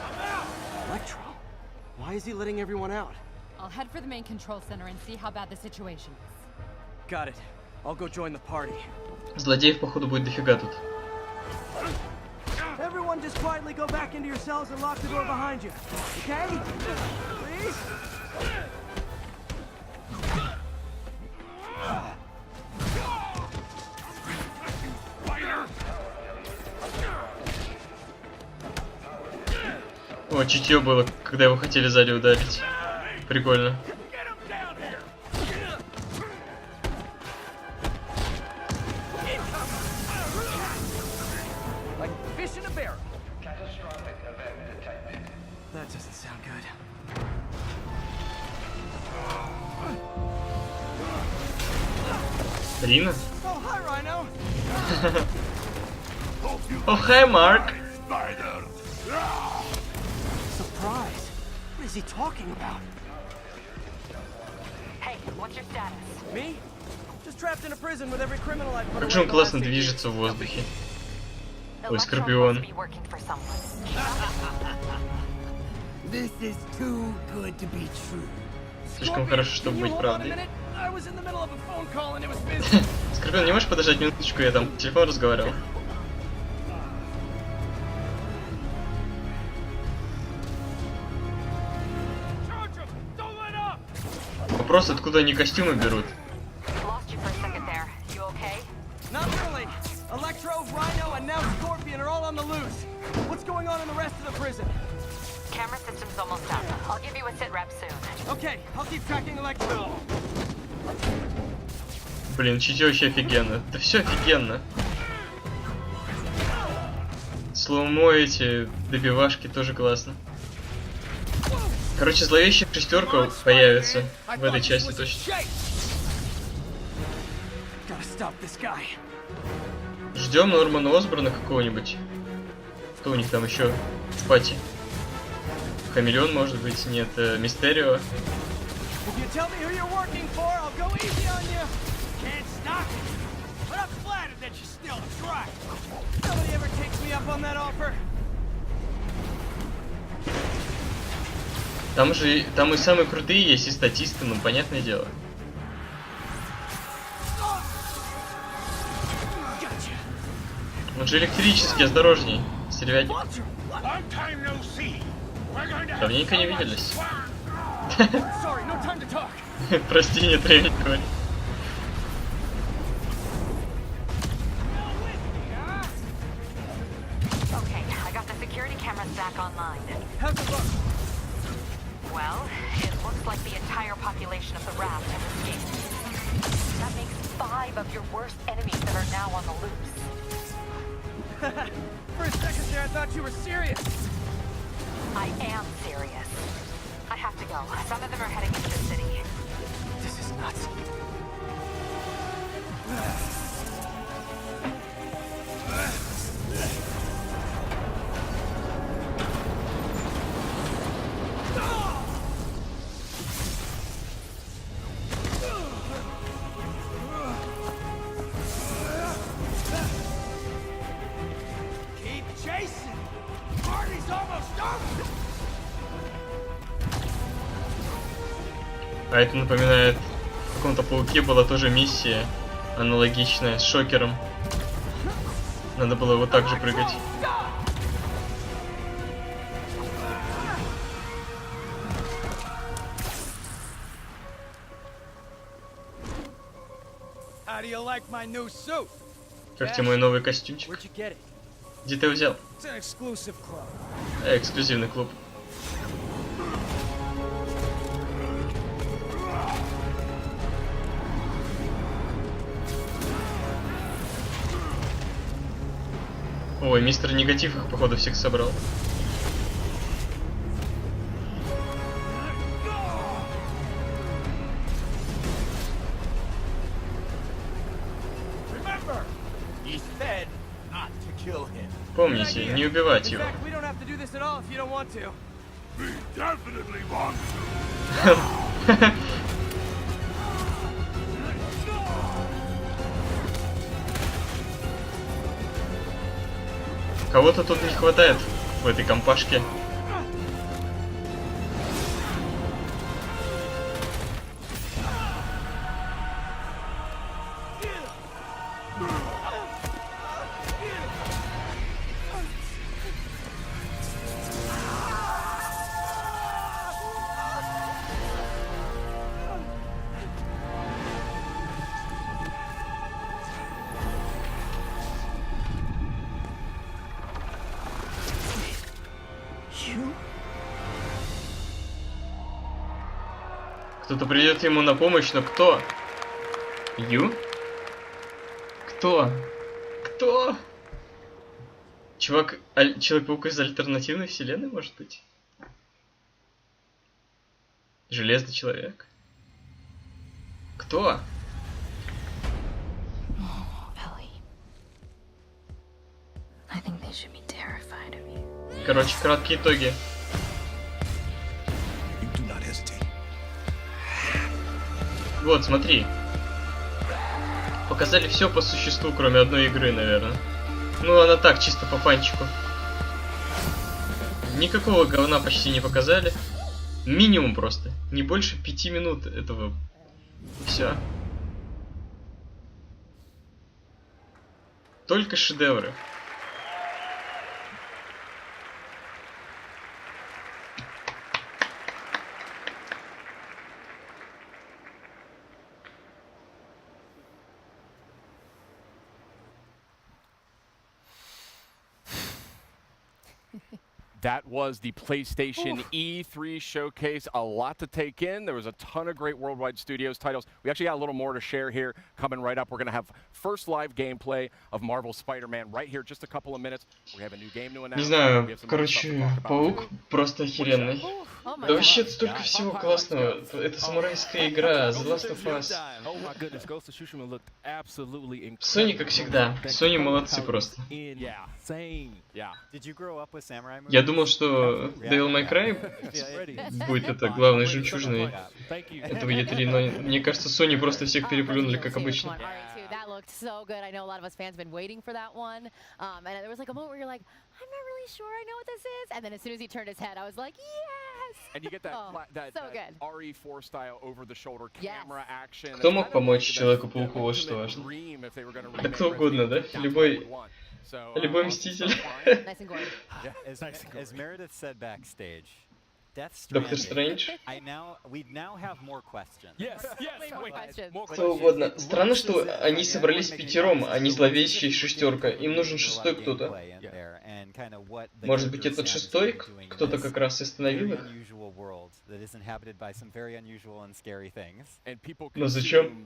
Why is he letting everyone out? I'll head for the main control center and see how bad the situation is. Got it. I'll go join the party. Злодеев, походу, будет дофига тут. Everyone just quietly go back into your cells and lock the door behind you. Okay? Please? О, чутье было, когда его хотели сзади ударить. Прикольно. Рина? О, хай, Марк. Surprise. What is he talking about? Hey, what's your status? Me? Just trapped in a prison with every criminal I've put Как же он away. классно движется в воздухе. Ой, Скорпион. This is too good to be true. Слишком хорошо, чтобы быть правдой. I was in the middle of a phone call and it was busy. Скорпион, не можешь подождать минуточку, я там по телефону разговаривал. Вопрос, откуда они костюмы берут? Not really. Electro, Rhino, and now Scorpion are all on the loose. What's going on in the rest of the prison? Camera system's almost up. I'll give you a sit rep soon. Okay, I'll keep tracking Electro. Блин, чутье вообще офигенно. Да все офигенно. Слоумо эти добивашки тоже классно. Короче, зловещая шестерка появится в этой части точно. Ждем Нормана Осборна какого-нибудь. Кто у них там еще в пати? Хамелеон, может быть, нет, Мистерио. Там и самые крутые есть, и статисты, ну, понятное дело. Он же электрический, осторожней, стервятник. Давненько не виделись. Прости, нет времени говорить. Back online. How's it look? Well, it looks like the entire population of the raft has escaped. That makes 5 of your worst enemies that are now on the loose. For a second there, I thought you were serious. I am serious. I have to go. Some of them are heading into the city. This is nuts. А это напоминает, в каком-то пауке была тоже миссия аналогичная с шокером. Надо было вот так же прыгать. Как тебе мой новый костюмчик? Где ты его взял? Эксклюзивный клуб. Ой, мистер Негатив их, походу, всех собрал. Помните, не убивать его. Кого-то тут не хватает в этой компашке. Кто-то придет ему на помощь, но кто? Ю? Кто? Кто? Чувак, Человек-паук из альтернативной вселенной, может быть? Железный человек? Кто? Короче, краткие итоги. Вот, смотри. Показали все по существу, кроме одной игры, наверное. Ну, она так, чисто по фанчику. Никакого говна почти не показали. Минимум просто. Не больше 5 минут этого. И все. Только шедевры. That was the PlayStation E3 showcase. A lot to take in. There was a ton of great Worldwide Studios titles. We actually got a little more to share here coming right up. We're going to have first live gameplay of Marvel's Spider-Man right here, just a couple of minutes. We have a new game to announce. Не знаю, короче, Паук просто охеренный. Да вообще столько всего классного. Это самурайская игра, The Last of Us. Sony, как всегда. Sony молодцы просто. Я думал, что Devil May Cry будет это главной жемчужиной этого E3, но мне кажется, Sony просто всех переплюнули, как обычно. That looked so good. I know a lot of us fans have been waiting for that one. And there was like a moment where you're like, I'm not really sure I know what this is. And then as soon as he turned his head, I was like, yeah! And you get that, that so good. RE4 style over-the-shoulder camera action. Кто мог помочь Человеку-пауку, вот что важно. Да кто угодно, да? Любой Мститель. As Meredith said backstage, Доктор Стрэндж. We now have more questions. Кто угодно. Странно, что они собрались пятером, а не зловещая шестерка. Им нужен шестой кто-то. Может быть, этот шестой кто-то как раз остановил их? Но зачем?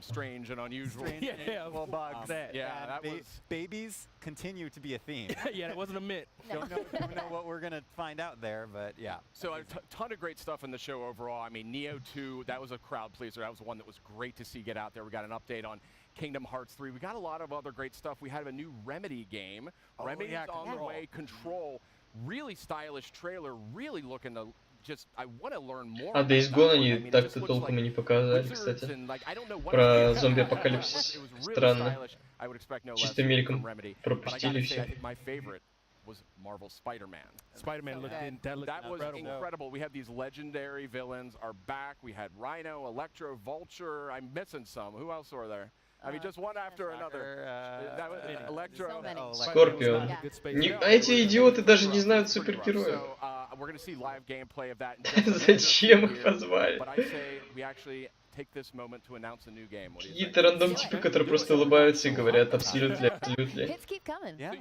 Babies continue to be a theme. Yeah, it wasn't a myth. Don't know what we're gonna find out there, but yeah. So a ton of great stuff in the show overall. I mean, Neo 2, that was a crowd pleaser. That was one that was great to see get out there. We got an update on Kingdom Hearts 3. We got a lot of other great stuff. We had a new Remedy game. Remedy's on the way. Control, really stylish trailer. Really looking to just. I want to learn more. А Days Gone они так-то толком и не показали, кстати. Про зомби-апокалипсис странно. Чисто мельком пропустили все. Was Marvel Spider-Man. Spider-Man looked in, that was incredible. We have these legendary villains are back. We had Rhino, Electro, Vulture. I'm missing some. Who else are there? I mean, just one after another. That was Electro, Скорпион. А эти идиоты даже не знают супергероев. Зачем их позвали? Какие-то рандом-типы, которые просто улыбаются и говорят абсолютно.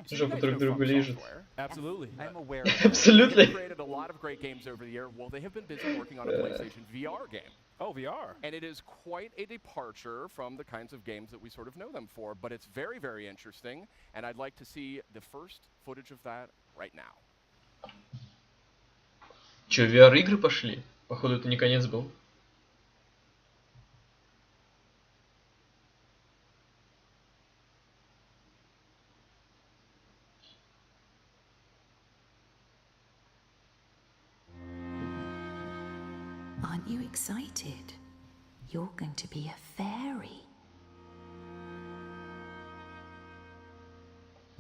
Жопу друг другу лижут. Absolutely. Oh, VR. And it is quite a departure from the kinds of games that we sort of know them for, but it's very, very interesting, and I'd like to see the first footage of that right now. Чё, VR-игры пошли? Походу, это не конец был. Aren't you excited? You're going to be a fairy.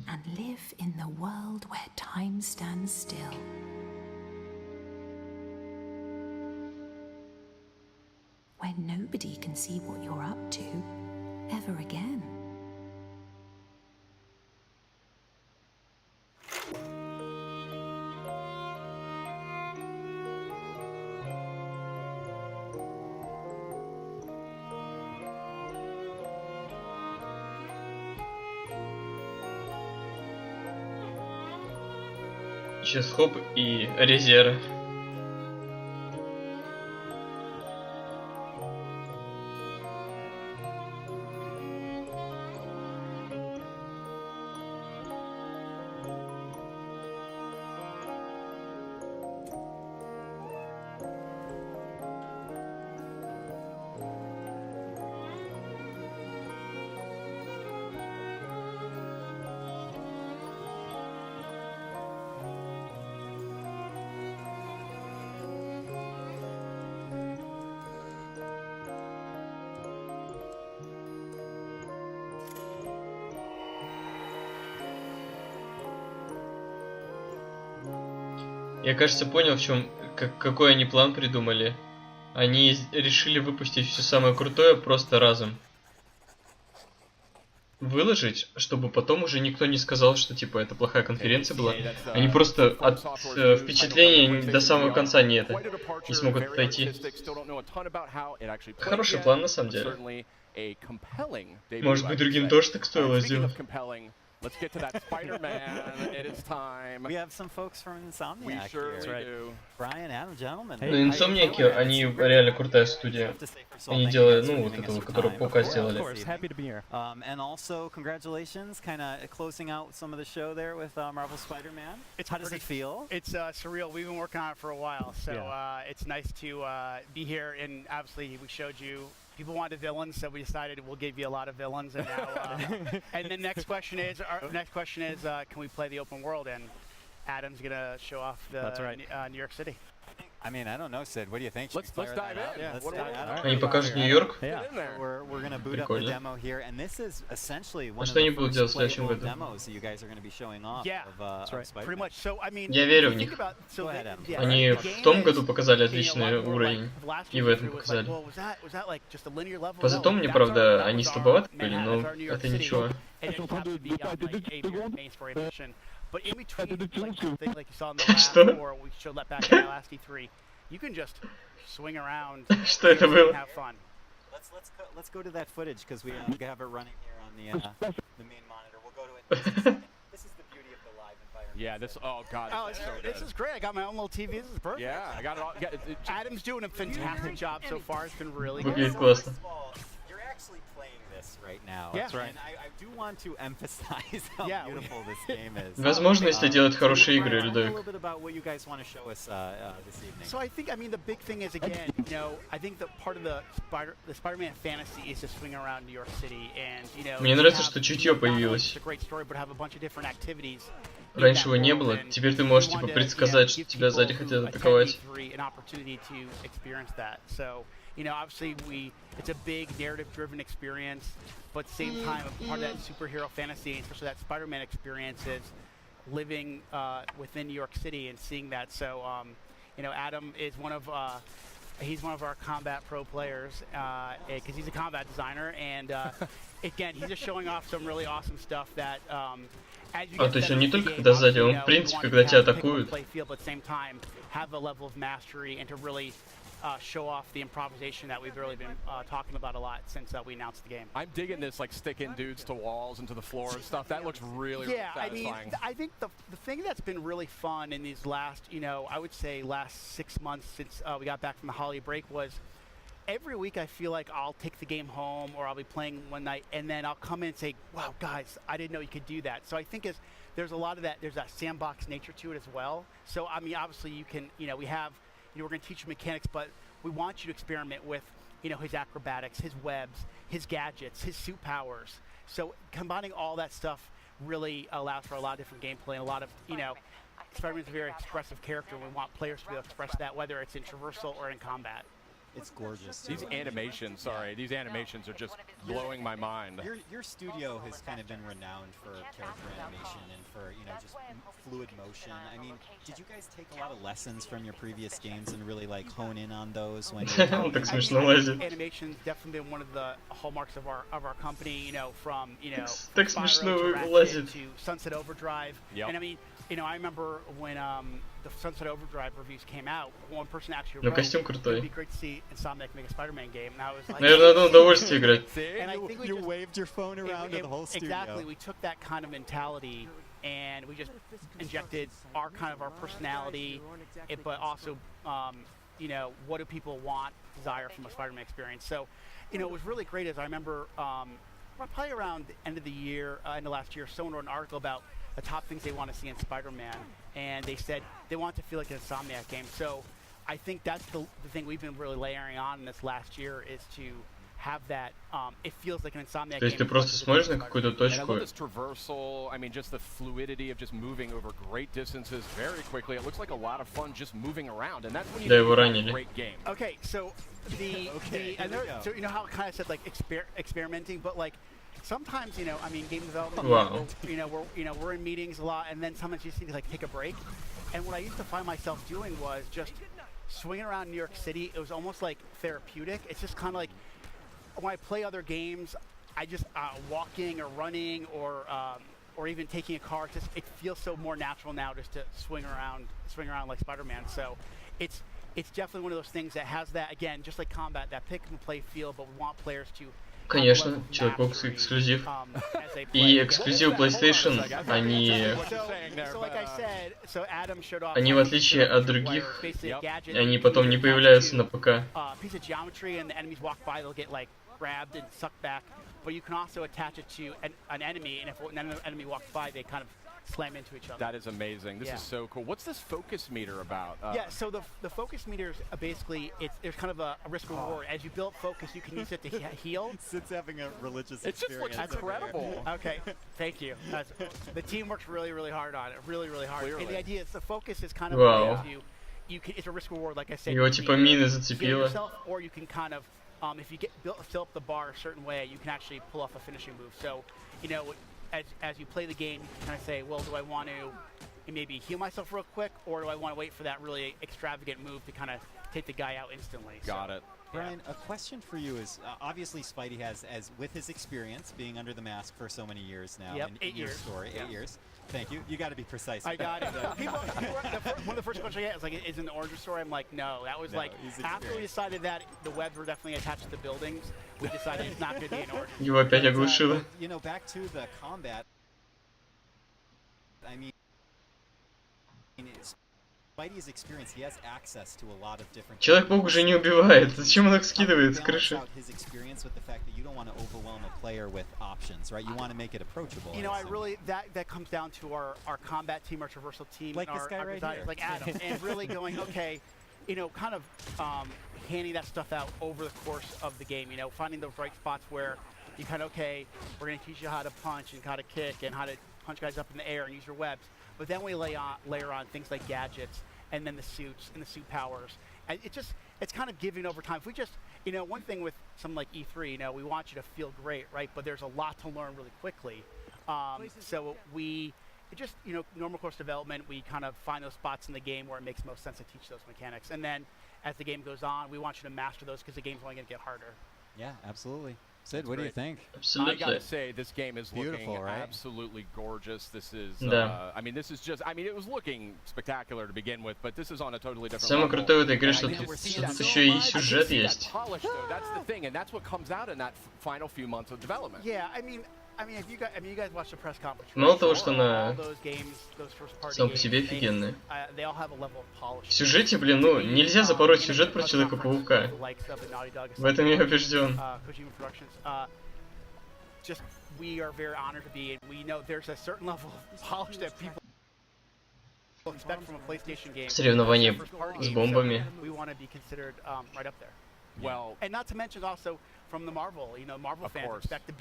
And live in the world where time stands still. Where nobody can see what you're up to ever again. Сейчас хоп и резерв. Я, кажется, понял, в чем, какой они план придумали. Они решили выпустить все самое крутое просто разом. Выложить, чтобы потом уже никто не сказал, что типа это плохая конференция была. Они просто от впечатления до самого конца не смогут отойти. Хороший план на самом деле. Может быть, другим тоже так стоило сделать. Let's get to that Spider-Man. It is time. We have some folks from Insomniac here. Do. Brian, Adam, gentlemen. Ну, Insomniac, они реально крутая студия. Они делают, ну, вот этого, которого Паука сделали. And also, congratulations, kind of closing out some of the show there with Marvel Spider-Man. How does it feel? It's surreal. We've been working on it for a while, so it's nice to be here. And obviously, we showed you. People wanted villains, so we decided we'll give you a lot of villains. And now, and the next question is, can we play the open world? And Adam's gonna show off the New York City. I mean, I don't know, Sid. What do you think? Let's dive in. Yeah, let's dive in. Они покажут Нью-Йорк. We're gonna boot up the demo here, and this is essentially one of Что они the будут делать в first следующем playable году? demos that you guys are going to be showing off of Spider-Man. Pretty much. So I mean, Я верю в них. Go ahead, Adam. Они в том году показали отличный уровень, и в этом показали. По затому, правда, они слабоваты были, но это ничего. But in between, like something like you saw in the last four, we showed that back in the last E3, you can just swing around and have fun. Let's go to that footage because we have it running here on the main monitor. We'll go to it. This is the beauty of the live environment. Yeah, this. Oh God. Oh, this is great. I got my own little TV. This is perfect. Yeah, I got it all. Adam's doing a fantastic job so far. It's been really good. First of all, you're actually playing this right now. Yeah. That's right. And I do want to emphasize how beautiful this game is. Возможно, если делать хорошие игры, A Людовик. little bit about what you guys want to show us this evening. So I think, I mean, the big thing is, again, you know, I think that part of the Spider-Man fantasy is to swing around New York City and, you know, Мне нравится, что чутье появилось. it's a great story, but have a bunch of different activities. Раньше его не было, теперь ты можешь типа предсказать, что тебя сзади хотят атаковать. An opportunity to experience that. So, you know, obviously it's a big narrative-driven experience, but at the same time, part of that superhero fantasy, especially that Spider-Man experience, is living within New York City and seeing that. So, you know, Adam is he's one of our combat pro players because he's a combat designer, and again, he's just showing off some really awesome stuff that. А, то есть он не только когда сзади, он в принципе, когда тебя атакуют. Show off the improvisation that we've really been talking about a lot since we announced the game. I'm digging this, like sticking dudes to walls and to the floor and stuff. That looks really, really satisfying. I mean, I think the thing that's been really fun in these last, you know, I would say last 6 months since we got back from the holiday break was every week I feel like I'll take the game home or I'll be playing one night and then I'll come in and say, wow, guys, I didn't know you could do that. So I think there's a lot of that, there's that sandbox nature to it as well. So, I mean, obviously you can, you know, we're going to teach you mechanics, but we want you to experiment with, you know, his acrobatics, his webs, his gadgets, his suit powers. So combining all that stuff really allows for a lot of different gameplay and a lot of, you know, Spider-Man's a very expressive character and we want players to be able to express that whether it's in traversal or in combat. It's gorgeous. These animations, these animations are just blowing my mind. Your studio has kind of been renowned for character animation and for, you know, just fluid motion. I mean, did you guys take a lot of lessons from your previous games and really like hone in on those when Animation's definitely been one of the hallmarks of our company, you know, from, you know, Spyro to Sunset Overdrive. And I mean, you know, I remember when the Sunset Overdrive reviews came out, one person actually wrote, it'd be great to see Insomniac make a Spider-Man game, and I was like, and I think you waved your phone around to the whole studio. Exactly, we took that kind of mentality and we just injected our personality, but also, you know, what do people want, desire from a Spider-Man experience. So, you know, it was really great as I remember, probably around the end of the year, end of last year, someone wrote an article about the top things they want to see in Spider-Man, and they said they want to feel like an Insomniac game. So I think that's the thing we've been really layering on in this last year is to have that, it feels like an Insomniac game. То есть ты просто смотришь на какую-то точку. I love this traversal, I mean, just the fluidity of just moving over great distances very quickly. It looks like a lot of fun just moving around, and that's when you have a great game. Okay, so so you know how I kind of said like experimenting, but like, sometimes, you know, I mean, game development, you know, we're in meetings a lot, and then sometimes you just need to like take a break. And what I used to find myself doing was just swinging around New York City. It was almost like therapeutic. It's just kind of like when I play other games, I just walking or running or even taking a car. It feels so more natural now just to swing around like Spider-Man. So it's definitely one of those things that has that, again, just like combat, that pick and play feel, but we want players to. Конечно, Человек-паук эксклюзив. И эксклюзивы PlayStation, они в отличие от других, они потом не появляются на ПК. But you can also attach it to an enemy, and if an enemy walks by, they kind of slam into each other. That is amazing. This is so cool. What's this focus meter about? Yeah, so the focus meter is basically, there's kind of a risk reward. As you build focus, you can use it to heal. Sid's having a religious It experience. just looks incredible. Okay, thank you. The team works really, really hard on it. Really, really hard. Clearly. And the idea is the focus is kind of a way to you can, it's a risk reward, like I said. Его типа мины зацепило. Or you can kind of, if you fill up the bar a certain way, you can actually pull off a finishing move. So, you know, as you play the game, you can kind of say, well, do I want to maybe heal myself real quick, or do I want to wait for that really extravagant move to kind of take the guy out instantly? Got it. Brian, a question for you is, obviously Spidey has, with his experience being under the mask for so many years now, Yep, in 8 your years. story, 8 years. Thank you. You got to be precise. I got it. One of the first questions I get is like, is it an origin story? I'm like, no. That was like, after we decided that the webs were definitely attached to the buildings, we decided it's not going to be an origin story. Его опять оглушило. You know, back to the combat, I mean, Spidey's experience, he has access to a lot of different. Человек-паук уже не убивает. Зачем он их скидывает с крыши? His experience with the fact that you don't want to overwhelm a player with options, right? You want to make it approachable. You know, I really that comes down to our combat team, our traversal team, like and this guy right here, like Adam, and really going, okay, you know, kind of handing that stuff out over the course of the game. You know, finding those right spots where you kind of, okay, we're going to teach you how to punch and how to kick and how to punch guys up in the air and use your webs. But then we layer on things like gadgets and then the suits and the suit powers. And it's kind of giving over time. If we just, you know, one thing with something like E3, you know, we want you to feel great, right? But there's a lot to learn really quickly. So just, you know, normal course development, we kind of find those spots in the game where it makes most sense to teach those mechanics. And then as the game goes on, we want you to master those because the game's only going to get harder. Yeah, absolutely. Sid, what do you think? I gotta say, this game is looking absolutely gorgeous. This is, I mean, this is just, I mean, it was looking spectacular to begin with, but this is on a totally different level. Самое крутое в этой игре, что тут еще и сюжет есть. That's the thing, and that's what comes out in that final few months of development. Yeah, I mean, if you guys watched the press conference. Мало того, что она сам по себе офигенная. В сюжете, блин, ну, нельзя запороть сюжет про Человека-паука. В этом я убежден. Just we are very honored to be, and we know there's a certain level of polish that people expect from a PlayStation game. Соревнования с бомбами. We want to be considered right up there. Well, and not to mention also from the Marvel, you know, Marvel fans expect to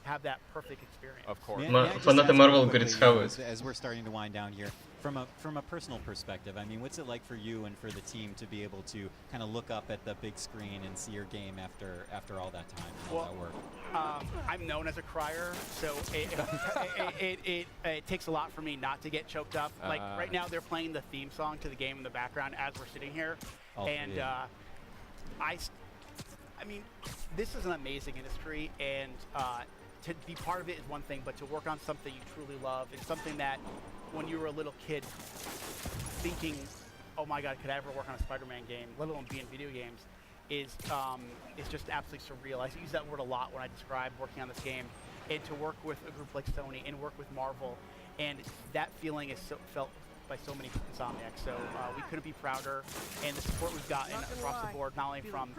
have that perfect experience. Of course. Фанаты Marvel, говорит, схавают. As we're starting to wind down here, from a personal perspective, I mean, what's it like for you and for the team to be able to kind of look up at the big screen and see your game after all that time and all that work? I'm known as a crier, so it takes a lot for me not to get choked up. Like right now, they're playing the theme song to the game in the background as we're sitting here, and I mean, this is an amazing industry, and to be part of it is one thing, but to work on something you truly love, it's something that when you were a little kid thinking, oh my God, could I ever work on a Spider-Man game, let alone be in video games, is just absolutely surreal. I use that word a lot when I describe working on this game, and to work with a group like Sony and work with Marvel, and that feeling is felt by so many insomniacs. So we couldn't be prouder, and the support we've gotten across the board, not only from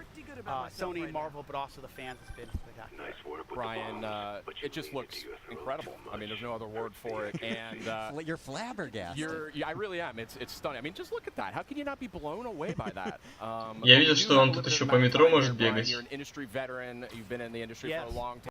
Sony, Marvel, but also the fans, has been spectacular. Brian, it just looks incredible. I mean, there's no other word for it. And you're flabbergasted. I really am. It's stunning. I mean, just look at that. How can you not be blown away by that? Я видел, что он тут еще по метро может бегать. You're an industry veteran. You've been in the industry for a long time.